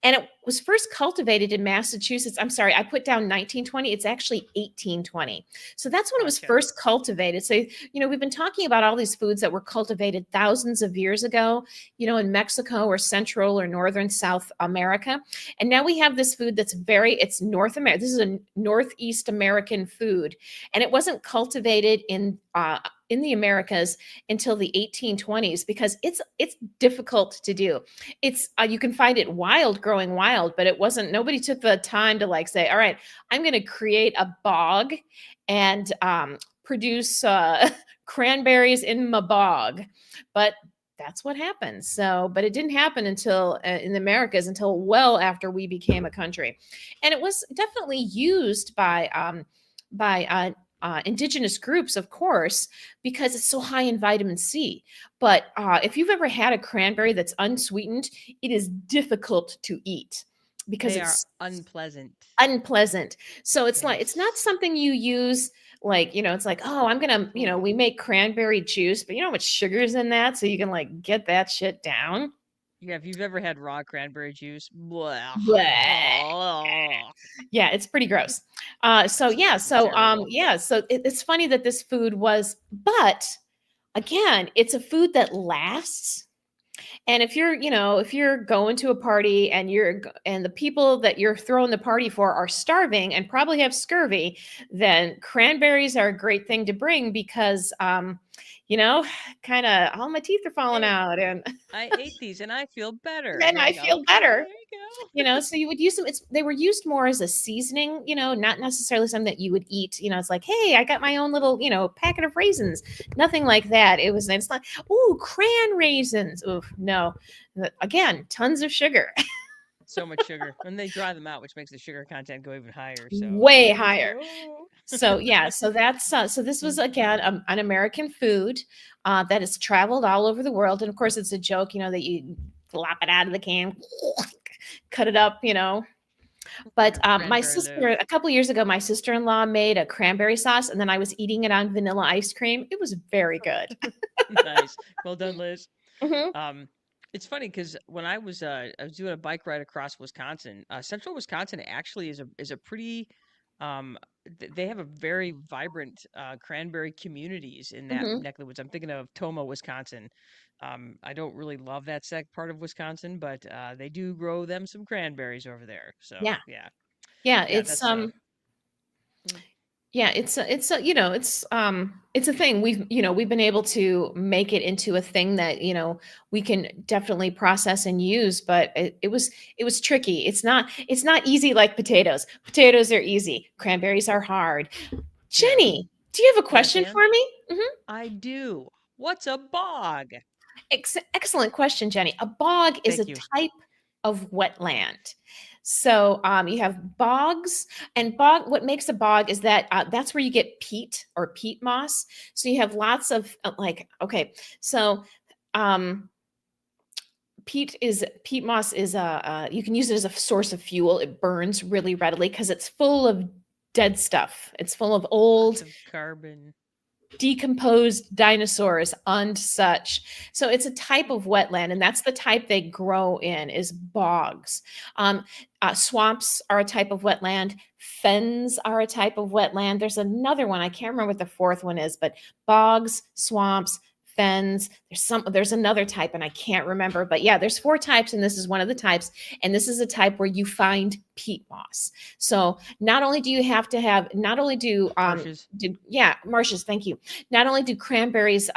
And it was first cultivated in Massachusetts. I'm sorry, I put down 1920. It's actually 1820. So that's when it was Gotcha. first cultivated. So, we've been talking about all these foods that were cultivated thousands of years ago, in Mexico or Central or Northern South America. And now we have this food it's North America. This is a Northeast American food. And it wasn't cultivated in the Americas until the 1820s because it's difficult to do. It's you can find it growing wild, but it wasn't. Nobody took the time to like say, "All right, I'm going to create a bog and produce cranberries in my bog," but that's what happened. So, but it didn't happen until in the Americas until well after we became a country, and it was definitely used by indigenous groups, of course, because it's so high in vitamin C. But if you've ever had a cranberry that's unsweetened, it is difficult to eat because They are it's unpleasant. unpleasant. So it's not Yes. something you use like, it's like, oh, I'm gonna, Ooh. we make cranberry juice, but you know how much sugar's in that, so you can like get that shit down. Yeah, if you've ever had raw cranberry juice, blah. Bleh. Yeah, it's pretty gross. So yeah, It's terrible. so it's funny that this food was, but again, it's a food that lasts. And if you're, if you're going to a party and and the people that you're throwing the party for are starving and probably have scurvy, then cranberries are a great thing to bring because you know, kind of all my teeth are falling Hey, out and I ate these and I feel better. then I Like, feel okay, better. there you So you would use them. They were used more as a seasoning, not necessarily something that you would eat. It's like, hey, I got my own little, packet of raisins. Nothing like that. It's not, ooh, cran raisins. Ooh, no. Again, tons of sugar. so much sugar. And they dry them out, which makes the sugar content go even higher. So, Way no, higher. no. So yeah, so that's so this was again an American food that has traveled all over the world, and of course it's a joke, that you flop it out of the can, cut it up, But Where my cranberry sister, live. a couple years ago, my sister-in-law made a cranberry sauce, and then I was eating it on vanilla ice cream. It was very good. Nice. Well done, Liz. Hmm. Um, it's funny because when I was doing a bike ride across Wisconsin. Central Wisconsin actually is a pretty they have a very vibrant cranberry communities in that Hmm. neck of the woods. I'm thinking of Toma, Wisconsin. I don't really love that part of Wisconsin, but they do grow them some cranberries over there. So Yeah, yeah, yeah, yeah, it's that's mm, yeah, it's a thing. We've been able to make it into a thing that, we can definitely process and use, but it was tricky. It's not easy like potatoes. Potatoes are easy. Cranberries are hard. yeah. Jenny, do you have a Yes, question and for me? Mhm. I do. What's a bog? Excellent question, Jenny. A bog is a Thank you. type of wetland. So you have bogs, and what makes a bog is that that's where you get peat or peat moss. So you have lots of okay, so um, peat moss is you can use it as a source of fuel. It burns really readily because it's full of dead stuff. It's full of Lots old of carbon. decomposed dinosaurs and such. So it's a type Mm, of wetland, and that's the type they grow in is bogs. Swamps are a type of wetland. Fens are a type of wetland. There's another one. I can't remember what the fourth one is, but bogs, swamps, fens. There's another type, and I can't remember. But yeah, there's four types, and this is one of the types. And this is a type where you find peat moss. So not only do you have to have, not only Marshes. yeah, marshes, thank you. Not only do cranberries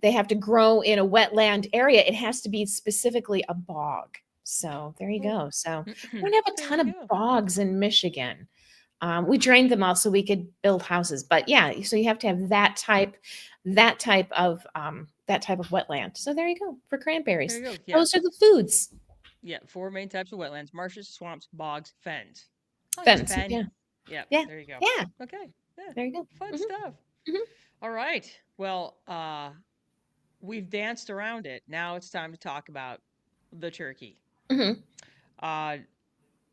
they have to grow in a wetland area, it has to be specifically a bog. So there you Well, go. So we don't have a there ton you of go. bogs in Michigan. We drained them all so we could build houses. But yeah, so you have to have that type of wetland. So there you go for There cranberries. you go. Yeah. Those are the foods. Yeah. Four main types of wetlands: marshes, swamps, bogs, fens. I like Fence. Yeah. fen. Yeah. Yeah. There you go. Yeah. Okay. Yeah. There you go. Fun Hmm. stuff. All right. Well, we've danced around it. Now it's time to talk about the turkey. Hmm. Hmm. Uh,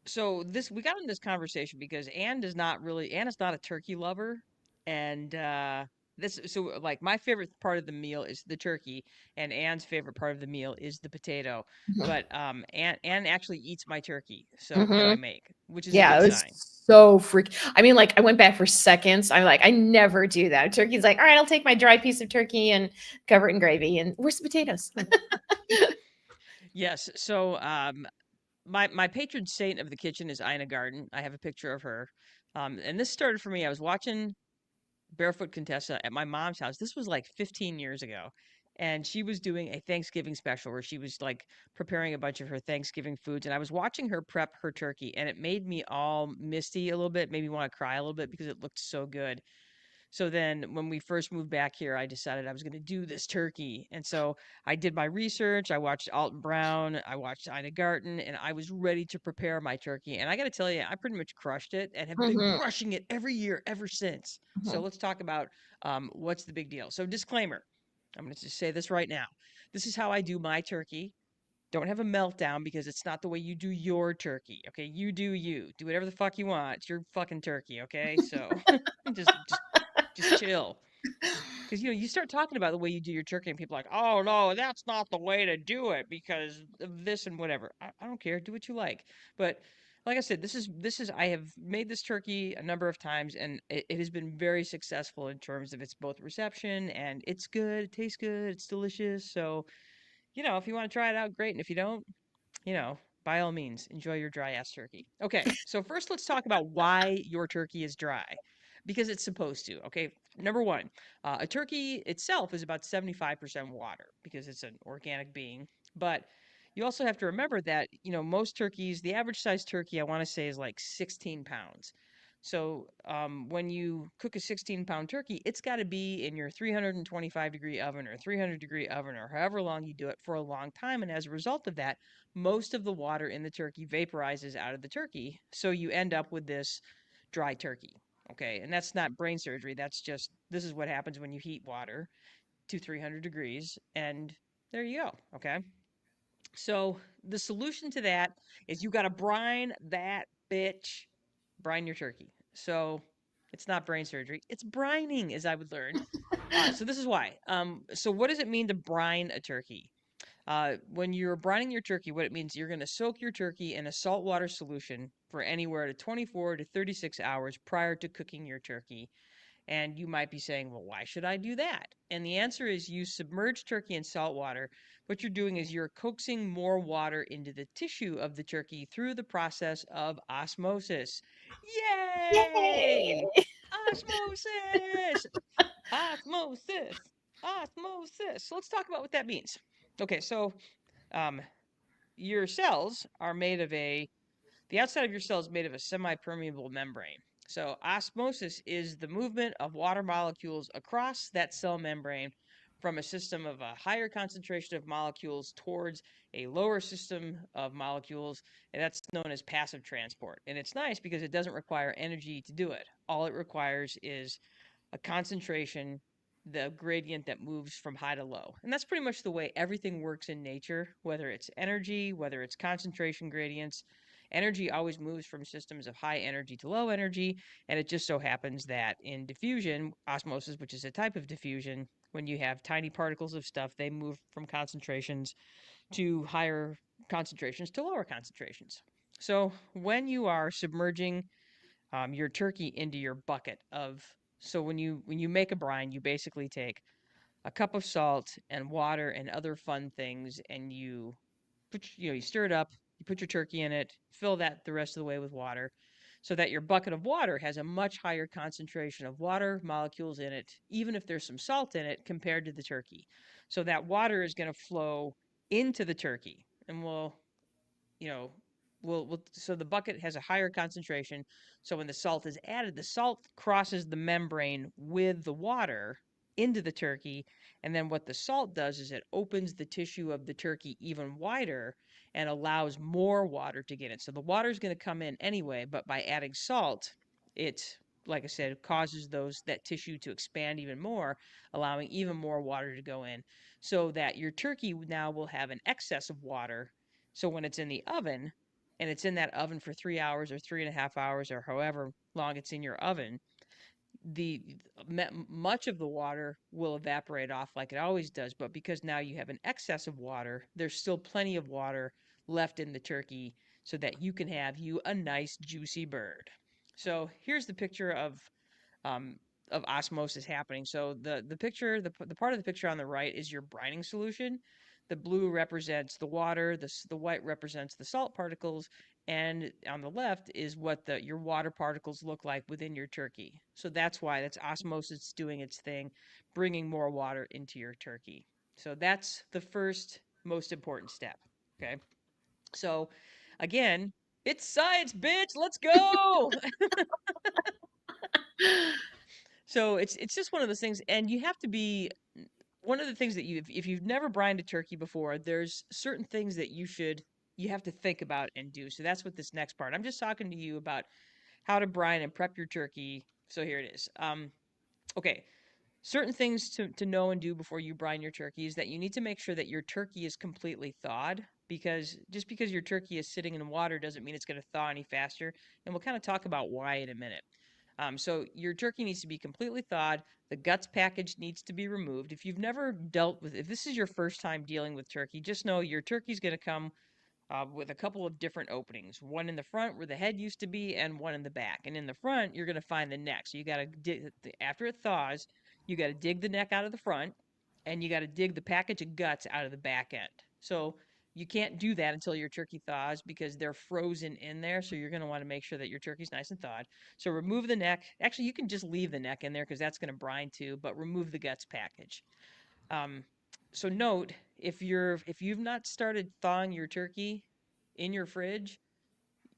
so this we got in this conversation because Anne is not a turkey lover, and this so like my favorite part of the meal is the turkey, and Anne's favorite part of the meal is the potato. But Anne actually eats my turkey, so that Hmm. I make, which is a Yeah, good it was sign. so freaky. I mean, like I went back for seconds. I'm like, I never do that. Turkey's like, all right, I'll take my dry piece of turkey and cover it in gravy. And where's the potatoes? Yes, so my patron saint of the kitchen is Ina Garden. I have a picture of her. And this started for me. I was watching Barefoot Contessa at my mom's house. This was like 15 years ago. And she was doing a Thanksgiving special where she was like preparing a bunch of her Thanksgiving foods. And I was watching her prep her turkey, and it made me all misty a little bit, made me want to cry a little bit because it looked so good. So then when we first moved back here, I decided I was going to do this turkey. And so I did my research. I watched Alton Brown. I watched Ina Garten, and I was ready to prepare my turkey. And I got to tell you, I pretty much crushed it and have been Hmm. crushing it every year ever since. So Hmm. let's talk about what's the big deal. So, disclaimer, I'm going to just say this right now. This is how I do my turkey. Don't have a meltdown because it's not the way you do your turkey. Okay, you do you. Do whatever the fuck you want. It's your fucking turkey. Okay, so just chill. Because you start talking about the way you do your turkey, and people are like, oh no, that's not the way to do it because of this and whatever. I don't care. Do what you like. But like I said, this is I have made this turkey a number of times, and it has been very successful in terms of its both reception and it's good, it tastes good, it's delicious. So if you want to try it out, great. And if you don't, by all means, enjoy your dry ass turkey. Okay, so first let's talk about why your turkey is dry. Because it's supposed to. Okay, number one, a turkey itself is about 75% water because it's an organic being. But you also have to remember that, most turkeys, the average size turkey, I want to say, is like 16 pounds. So when you cook a 16-pound turkey, it's got to be in your 325-degree oven or 300-degree oven or however long you do it for a long time. And as a result of that, most of the water in the turkey vaporizes out of the turkey. So you end up with this dry turkey. Okay. And that's not brain surgery. That's just, this is what happens when you heat water to 300 degrees. And there you go. Okay. So the solution to that is you got to brine that bitch, brine your turkey. So it's not brain surgery, it's brining, as I would learn. So this is why. So what does it mean to brine a turkey? When you're brining your turkey, what it means, you're going to soak your turkey in a saltwater solution for anywhere to 24 to 36 hours prior to cooking your turkey. And you might be saying, well, why should I do that? And the answer is you submerge turkey in salt water. What you're doing is you're coaxing more water into the tissue of the turkey through the process of osmosis. Yay! Yay! Osmosis! Osmosis! Osmosis. So let's talk about what that means. Okay, so um, your cells are made of the outside of your cell is made of a semi-permeable membrane. So osmosis is the movement of water molecules across that cell membrane from a system of a higher concentration of molecules towards a lower system of molecules, and that's known as passive transport. And it's nice because it doesn't require energy to do it. All it requires is a concentration, the gradient that moves from high to low. And that's pretty much the way everything works in nature, whether it's energy, whether it's concentration gradients. Energy always moves from systems of high energy to low energy. And it just so happens that in diffusion, osmosis, which is a type of diffusion, when you have tiny particles of stuff, they move from concentrations to higher concentrations to lower concentrations. So when you are submerging your turkey into your bucket of, so when you make a brine, you basically take a cup of salt and water and other fun things, and you stir it up, you put your turkey in it, fill that the rest of the way with water, so that your bucket of water has a much higher concentration of water molecules in it, even if there's some salt in it compared to the turkey. So that water is going to flow into the turkey, and you know, so the bucket has a higher concentration. So when the salt is added, the salt crosses the membrane with the water into the turkey. And then what the salt does is it opens the tissue of the turkey even wider and allows more water to get in. So the water is going to come in anyway, but by adding salt, it, like I said, causes that tissue to expand even more, allowing even more water to go in, so that your turkey now will have an excess of water. So when it's in the oven, and it's in that oven for 3 hours or 3.5 hours or however long it's in your oven, the much of the water will evaporate off like it always does. But because now you have an excess of water, there's still plenty of water left in the turkey so that you can have you a nice juicy bird. So here's the picture um, of osmosis happening. So the picture, the part of the picture on the right is your brining solution. The blue represents the water. The white represents the salt particles, and on the left is what your water particles look like within your turkey. So that's osmosis doing its thing, bringing more water into your turkey. So that's the first most important step. Okay. So again, it's science, bitch. Let's go. So it's just one of those things, and you have to be one of the things that if you've never brined a turkey before, there's certain things that you have to think about and do. So that's what this next part. I'm just talking to you about how to brine and prep your turkey. So here it is. Okay, certain things to know and do before you brine your turkey is that you need to make sure that your turkey is completely thawed, because just because your turkey is sitting in water doesn't mean it's going to thaw any faster. And we'll kind of talk about why in a minute. So your turkey needs to be completely thawed. The guts package needs to be removed. If this is your first time dealing with turkey, just know your turkey's going to come with a couple of different openings. One in the front where the head used to be, and one in the back. And in the front, you're going to find the neck. So you got to dig after it thaws. You got to dig the neck out of the front, and you got to dig the package of guts out of the back end. So you can't do that until your turkey thaws because they're frozen in there. So you're going to want to make sure that your turkey's nice and thawed. So remove the neck. Actually, you can just leave the neck in there because that's going to brine too, but remove the guts package. Um, so note if you've not started thawing your turkey in your fridge,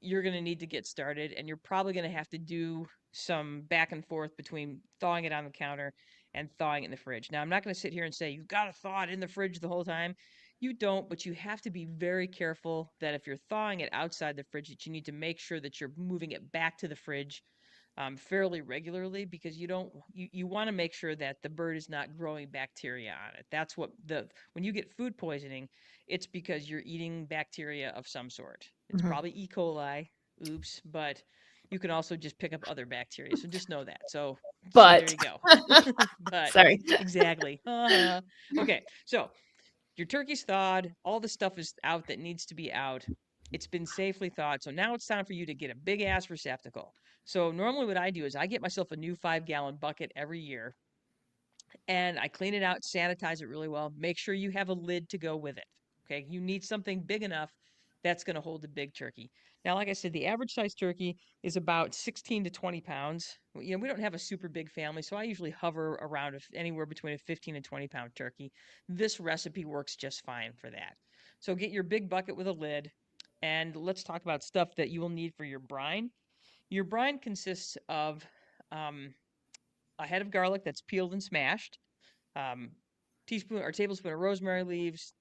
you're going to need to get started, and you're probably going to have to do some back and forth between thawing it on the counter and thawing it in the fridge. Now, I'm not going to sit here and say you've got to thaw it in the fridge the whole time. You don't, but you have to be very careful that if you're thawing it outside the fridge, that you need to make sure that you're moving it back to the fridge fairly regularly, because you want to make sure that the bird is not growing bacteria on it. That's what the when you get food poisoning, it's because you're eating bacteria of some sort. It's Mhm. probably E. coli. Oops, but you can also just pick up other bacteria. So just know that. So there But you go. But sorry. exactly. Okay, so your turkey's thawed, all the stuff is out that needs to be out. It's been safely thawed. So now it's time for you to get a big ass receptacle. So normally what I do is I get myself a new 5 gallon bucket every year, and I clean it out, sanitize it really well. Make sure you have a lid to go with it. Okay. You need something big enough that's going to hold a big turkey. Now, like I said, the average size turkey is about 16 to 20 pounds. We don't have a super big family, so I usually hover around anywhere between a 15 and 20 pound turkey. This recipe works just fine for that. So get your big bucket with a lid, and let's talk about stuff that you will need for your brine. Your brine consists of um, a head of garlic that's peeled and smashed, um, teaspoon or tablespoon of rosemary leaves,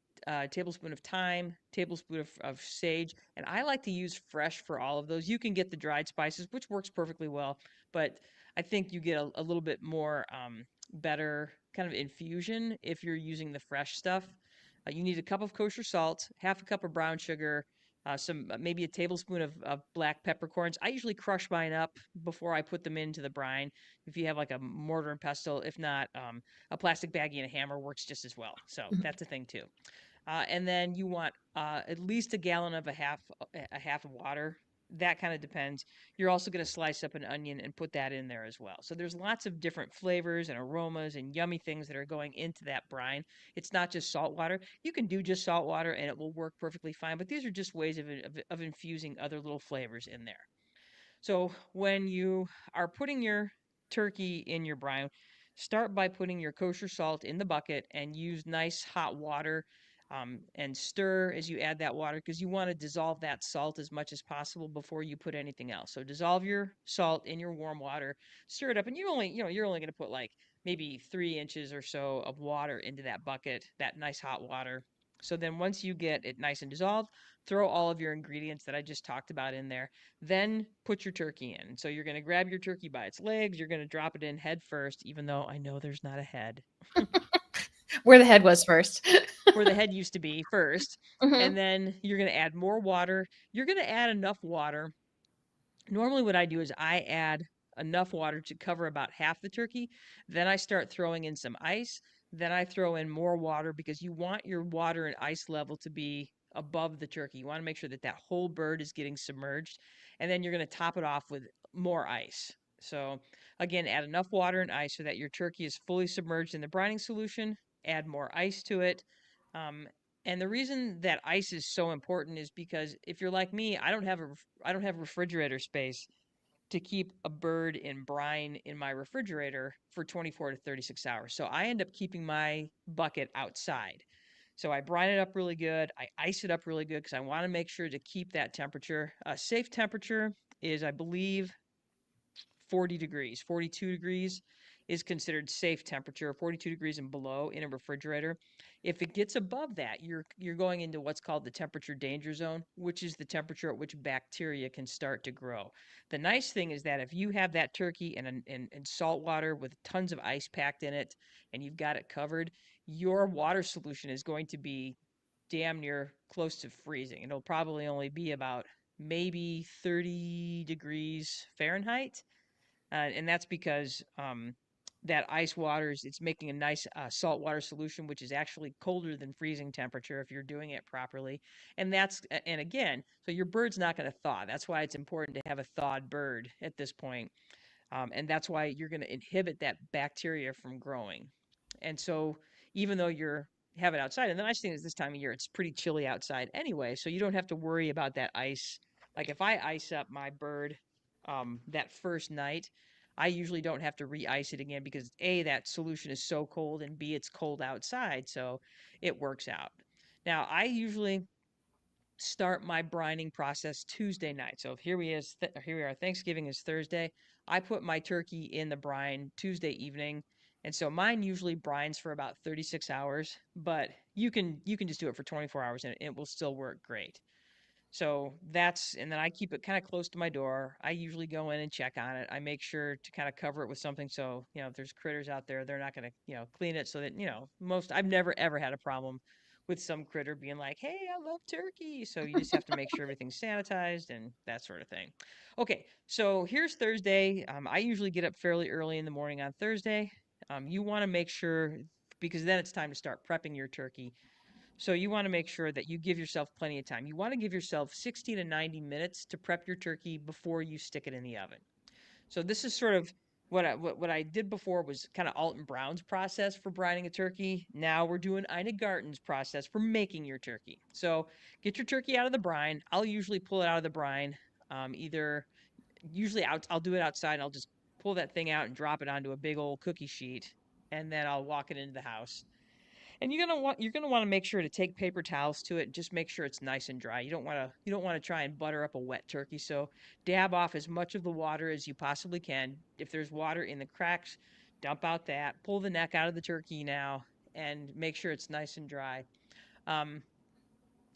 tablespoon of thyme, tablespoon of sage, and I like to use fresh for all of those. You can get the dried spices, which works perfectly well, but I think you get a little bit more better kind of infusion if you're using the fresh stuff. You need a cup of kosher salt, half a cup of brown sugar, some maybe a tablespoon of black peppercorns. I usually crush mine up before I put them into the brine. If you have like a mortar and pestle, if not, a plastic baggie and a hammer works just as well. So that's a thing too. And then you want at least a gallon of a half of water. That kind of depends. You're also going to slice up an onion and put that in there as well. So there's lots of different flavors and aromas and yummy things that are going into that brine. It's not just salt water. You can do just salt water and it will work perfectly fine. But these are just ways of infusing other little flavors in there. So when you are putting your turkey in your brine, start by putting your kosher salt in the bucket and use nice hot water, and stir as you add that water, because you want to dissolve that salt as much as possible before you put anything else. So dissolve your salt in your warm water, stir it up, and you're only going to put like maybe 3 inches or so of water into that bucket, that nice hot water. So then once you get it nice and dissolved, throw all of your ingredients that I just talked about in there, then put your turkey in. So you're going to grab your turkey by its legs. You're going to drop it in head first, even though I know there's not a head, Where the head was first. where the head used to be first. Hmm. And then you're going to add more water. You're going to add enough water. Normally, what I do is I add enough water to cover about half the turkey. Then I start throwing in some ice. Then I throw in more water, because you want your water and ice level to be above the turkey. You want to make sure that that whole bird is getting submerged. And then you're going to top it off with more ice. So, again, add enough water and ice so that your turkey is fully submerged in the brining solution. Add more ice to it. Um, and the reason that ice is so important is because if you're like me, I don't have refrigerator space to keep a bird in brine in my refrigerator for 24 to 36 hours. So I end up keeping my bucket outside. So I brine it up really good. I ice it up really good because I want to make sure to keep that temperature. A safe temperature is, I believe, 40 degrees. 42 degrees is considered safe temperature, 42 degrees and below in a refrigerator. If it gets above that, you're going into what's called the temperature danger zone, which is the temperature at which bacteria can start to grow. The nice thing is that if you have that turkey in salt water with tons of ice packed in it and you've got it covered, your water solution is going to be damn near close to freezing. It'll probably only be about maybe 30 degrees Fahrenheit, and that's because that ice waters it's making a nice saltwater solution, which is actually colder than freezing temperature if you're doing it properly. And again, so your bird's not going to thaw. That's why it's important to have a thawed bird at this point, and that's why you're going to inhibit that bacteria from growing. And so even though you're have it outside. And the nice thing is this time of year it's pretty chilly outside anyway, so you don't have to worry about that ice. Like if I ice up my bird that first night, I usually don't have to re-ice it again because A, that solution is so cold, and B, it's cold outside, so it works out. Now, I usually start my brining process Tuesday night. So here we are. Thanksgiving is Thursday. I put my turkey in the brine Tuesday evening, and so mine usually brines for about 36 hours. But you can just do it for 24 hours, and it will still work great. So that's, and then I keep it kind of close to my door. I usually go in and check on it. I make sure to kind of cover it with something so, if there's critters out there, they're not going to, clean it so that, I've never ever had a problem with some critter being like, hey, I love turkey. So you just have to make sure everything's sanitized and that sort of thing. Okay, so here's Thursday. I usually get up fairly early in the morning on Thursday. You want to make sure, because then it's time to start prepping your turkey. So you want to make sure that you give yourself plenty of time. You want to give yourself 60 to 90 minutes to prep your turkey before you stick it in the oven. So this is sort of what I did before was kind of Alton Brown's process for brining a turkey. Now we're doing Ina Garten's process for making your turkey. So get your turkey out of the brine. I'll usually pull it out of the brine. Either usually I'll do it outside. And I'll just pull that thing out and drop it onto a big old cookie sheet, and then I'll walk it into the house. And you're gonna want to make sure to take paper towels to it and just make sure it's nice and dry. You don't want to try and butter up a wet turkey. So dab off as much of the water as you possibly can. If there's water in the cracks, dump out that. Pull the neck out of the turkey now and make sure it's nice and dry. Um,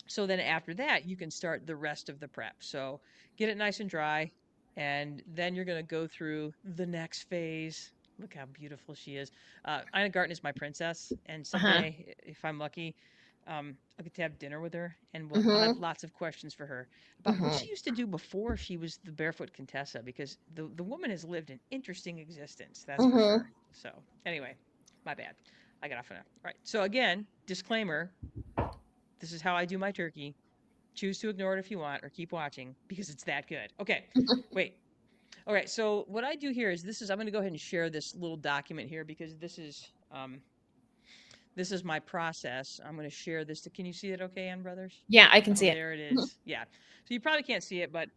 so then after that, you can start the rest of the prep. So get it nice and dry, and then you're going to go through the next phase. Look how beautiful she is. Ina Garten is my princess, and Uh-huh. someday, if I'm lucky, I'll get to have dinner with her, and I'll have Mm-hmm. lots of questions for her about what Mm-hmm. she used to do before she was the Barefoot Contessa, because the woman has lived an interesting existence, that's for Mm-hmm. sure. So anyway, my bad. I got off enough. All right. So again, disclaimer: this is how I do my turkey. Choose to ignore it if you want or keep watching because it's that good. Okay, wait. All right, so what I do here is I'm going to go ahead and share this little document here because this is my process. I'm going to share this. Can you see it okay, Ann Brothers? Yeah, I can Oh, see it. there it is. Yeah. So you probably can't see it, but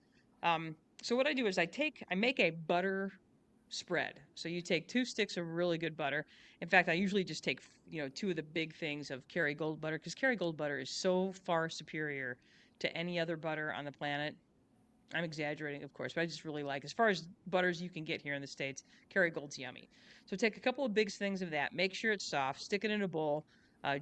so what I do is I make a butter spread. So you take 2 sticks of really good butter. In fact, I usually just take, two of the big things of Kerrygold butter because Kerrygold butter is so far superior to any other butter on the planet. I'm exaggerating, of course, but I just really like, as far as butters you can get here in the States, Kerrygold's yummy. So take a couple of big things of that, make sure it's soft, stick it in a bowl,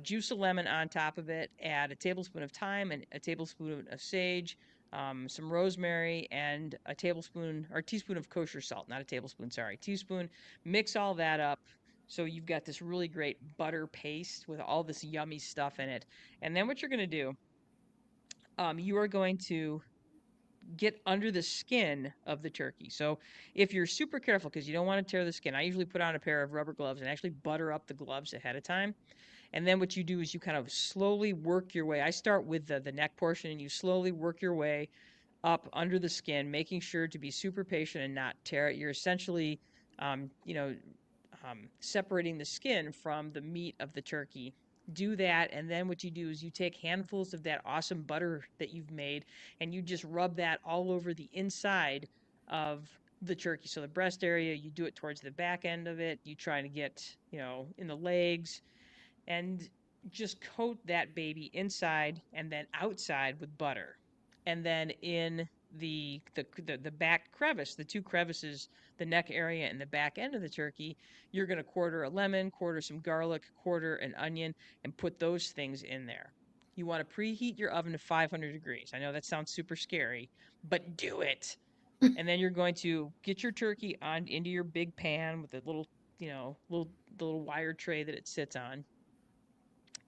juice a lemon on top of it, add a tablespoon of thyme and a tablespoon of sage, some rosemary, and a tablespoon or teaspoon of kosher salt, not a tablespoon, sorry, teaspoon. Mix all that up. So you've got this really great butter paste with all this yummy stuff in it. And then what you're going to do, you are going to get under the skin of the turkey. So if you're super careful because you don't want to tear the skin, I usually put on a pair of rubber gloves and actually butter up the gloves ahead of time. And then what you do is you kind of slowly work your way. I start with the neck portion and you slowly work your way up under the skin, making sure to be super patient and not tear it. You're essentially, um, you know, separating the skin from the meat of the turkey. Do that, and then what you do is you take handfuls of that awesome butter that you've made, and you just rub that all over the inside of the turkey. So the breast area, you do it towards the back end of it. You try to get, in the legs, and just coat that baby inside and then outside with butter. And then in the back crevice, the two crevices, the neck area and the back end of the turkey, you're going to quarter a lemon, quarter some garlic, quarter an onion, and put those things in there. You want to preheat your oven to 500 degrees. I know that sounds super scary, but do it. And then you're going to get your turkey on into your big pan with the little wire tray that it sits on.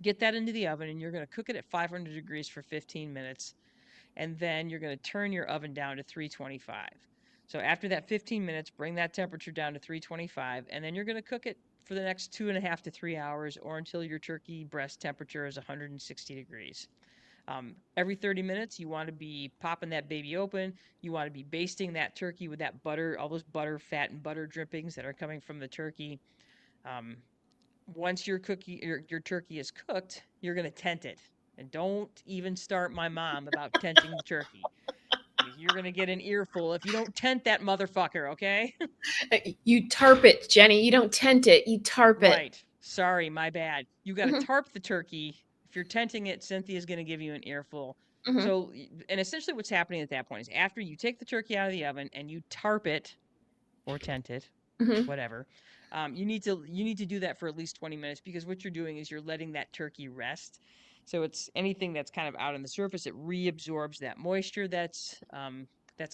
Get that into the oven, and you're going to cook it at 500 degrees for 15 minutes. And then you're going to turn your oven down to 325. So after that 15 minutes, bring that temperature down to 325. And then you're going to cook it for the next 2.5 to 3 hours or until your turkey breast temperature is 160 degrees. Every 30 minutes, you want to be popping that baby open. You want to be basting that turkey with that butter, all those butter, fat, and butter drippings that are coming from the turkey. Um, once your turkey is cooked, you're gonna tent it. And don't even start my mom about tenting the turkey because you're gonna get an earful if you don't tent that motherfucker, okay? You tarp it, Jenny. You don't tent it. You tarp it. Right. Sorry, my bad. You got to Hmm. tarp the turkey. If you're tenting it, Cynthia's going to give you an earful. Hmm. So, and essentially what's happening at that point is after you take the turkey out of the oven and you tarp it or tent it, Hmm. whatever. You need to do that for at least 20 minutes because what you're doing is you're letting that turkey rest. So it's anything that's kind of out on the surface, it reabsorbs that moisture that's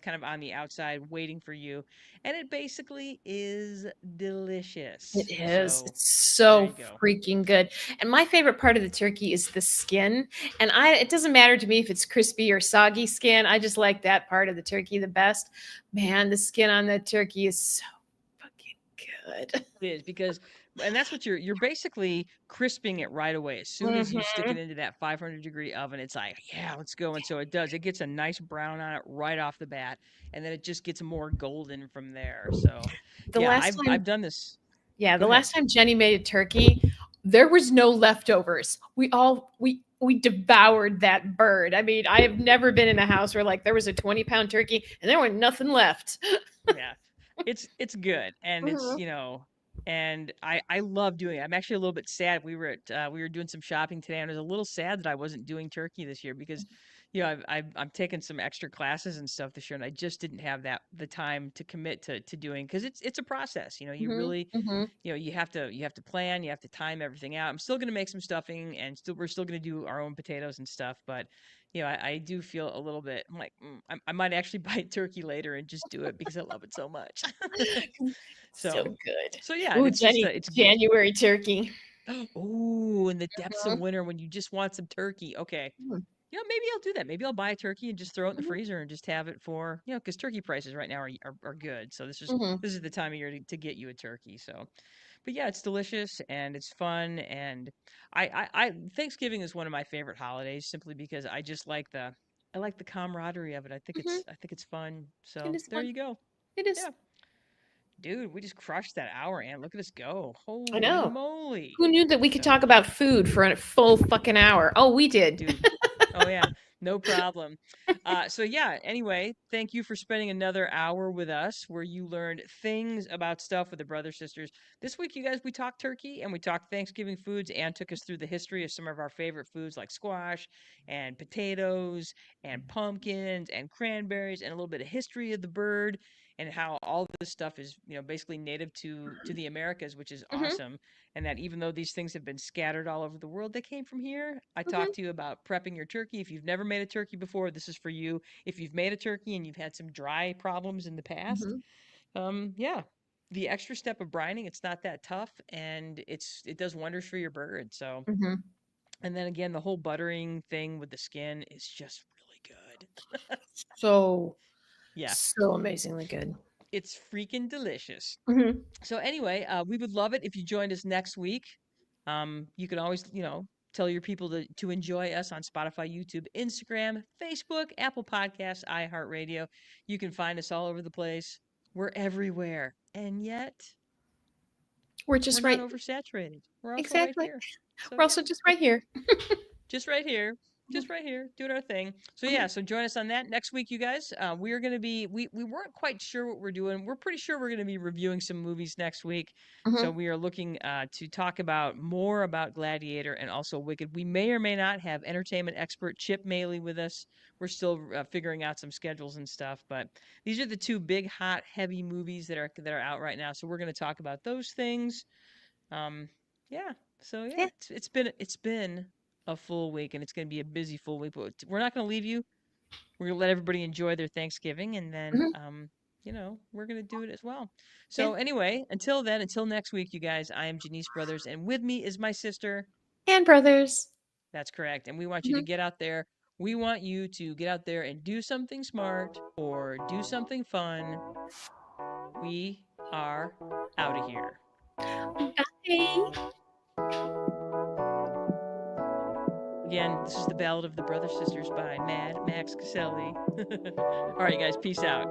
kind of on the outside waiting for you, and it basically is It delicious. is. So It's there so you go. freaking good. And my favorite part of the turkey is the skin. And it doesn't matter to me if it's crispy or soggy skin. I just like that part of the turkey the best. Man, the skin on that turkey is so fucking good. It is because, and that's what you're basically crisping it right away. As soon as you stick it Hmm. into that 500-degree oven, it's like, yeah, let's go. And so it does. It gets a nice brown on it right off the bat, and then it just gets more golden from there. So, The yeah, last I've time, done this. yeah, Go the ahead. last time Jenny made a turkey, there was no leftovers. We devoured that bird. I mean, I have never been in a house where like there was a 20-pound turkey and there was nothing left. Yeah. It's good, and it's, Mhm. and I love doing it. I'm actually a little bit sad. We were doing some shopping today, and I was a little sad that I wasn't doing turkey this year because, I'm taking some extra classes and stuff this year, and I just didn't have the time to commit to doing because it's a process. You Mhm. really, Mhm. you have to plan, you have to time everything out. I'm still gonna make some stuffing, and we're still gonna do our own potatoes and stuff, but I do feel a little bit. I'm like, I might actually buy turkey later and just do it because I love it so much. So so, good. so yeah, and Ooh, it's just Jenny, it's good. January turkey. Oh, in the depths of Mhm. winter when you just want some turkey. Okay, Mhm. maybe I'll do that. Maybe I'll buy a turkey and just throw it in the Mhm. freezer and just have it for because turkey prices right now are good. So this is Mhm. this is the time of year to get you a turkey. So, but yeah, it's delicious and it's fun, and I Thanksgiving is one of my favorite holidays simply because I like the camaraderie of it. Mhm. I think it's fun. It So is there fun. you go. It is. Yeah, dude, we just crushed that hour, and look at us go! I Holy know. moly! Who knew that we could talk So about food for a full fucking hour? Oh, we did. dude. Oh yeah, no problem. So yeah, anyway, thank you for spending another hour with us where you learned things about stuff with the brother sisters. This week, you guys, we talked turkey and we talked Thanksgiving foods and took us through the history of some of our favorite foods like squash and potatoes and pumpkins and cranberries and a little bit of history of the bird and how all this stuff is, basically native to the Americas, which is Mhm. awesome, and that even though these things have been scattered all over the world, they came from here. I Mhm. talked to you about prepping your turkey. If you've never made a turkey before, this is for you. If you've made a turkey and you've had some dry problems in the past, Mhm. yeah, the extra step of brining, it's not that tough, and it does wonders for your bird. So, Mhm. and then again, the whole buttering thing with the skin is just really good. So, Yeah, so amazingly good. it's freaking delicious. Mhm. So anyway, we would love it if you joined us next week. You can always, tell your people to enjoy us on Spotify, YouTube, Instagram, Facebook, Apple Podcasts, iHeartRadio. You can find us all over the place. We're everywhere, and yet We're we're just not right. oversaturated. We're also right Exactly. here. So We're yeah, also just right here. just right here, just right here, doing our thing. So Mhm. yeah, so join us on that next week, you guys. We are going to be we weren't quite sure what we're doing. We're pretty sure we're going to be reviewing some movies next week. So Mhm. we are looking to talk about more about Gladiator and also Wicked. We may or may not have entertainment expert Chip Maley with us. We're still figuring out some schedules and stuff, but these are the two big, hot, heavy movies that are out right now. So we're going to talk about those things. Um, yeah. So yeah, Yeah. it's been a full week, and it's going to be a busy full week. But we're not going to leave you. We're going to let everybody enjoy their Thanksgiving, and then Mhm. we're going to do it as well. Yeah. So anyway, until then, until next week, you guys. I am Janice Brothers, and with me is my sister. And brothers. That's correct. And we want you to Mhm. get out there. We want you to get out there and do something smart or do something fun. We are out of here. Bye. Again, this is the Ballad of the Brother Sisters by Mad Max Caselli. All right, guys, peace out.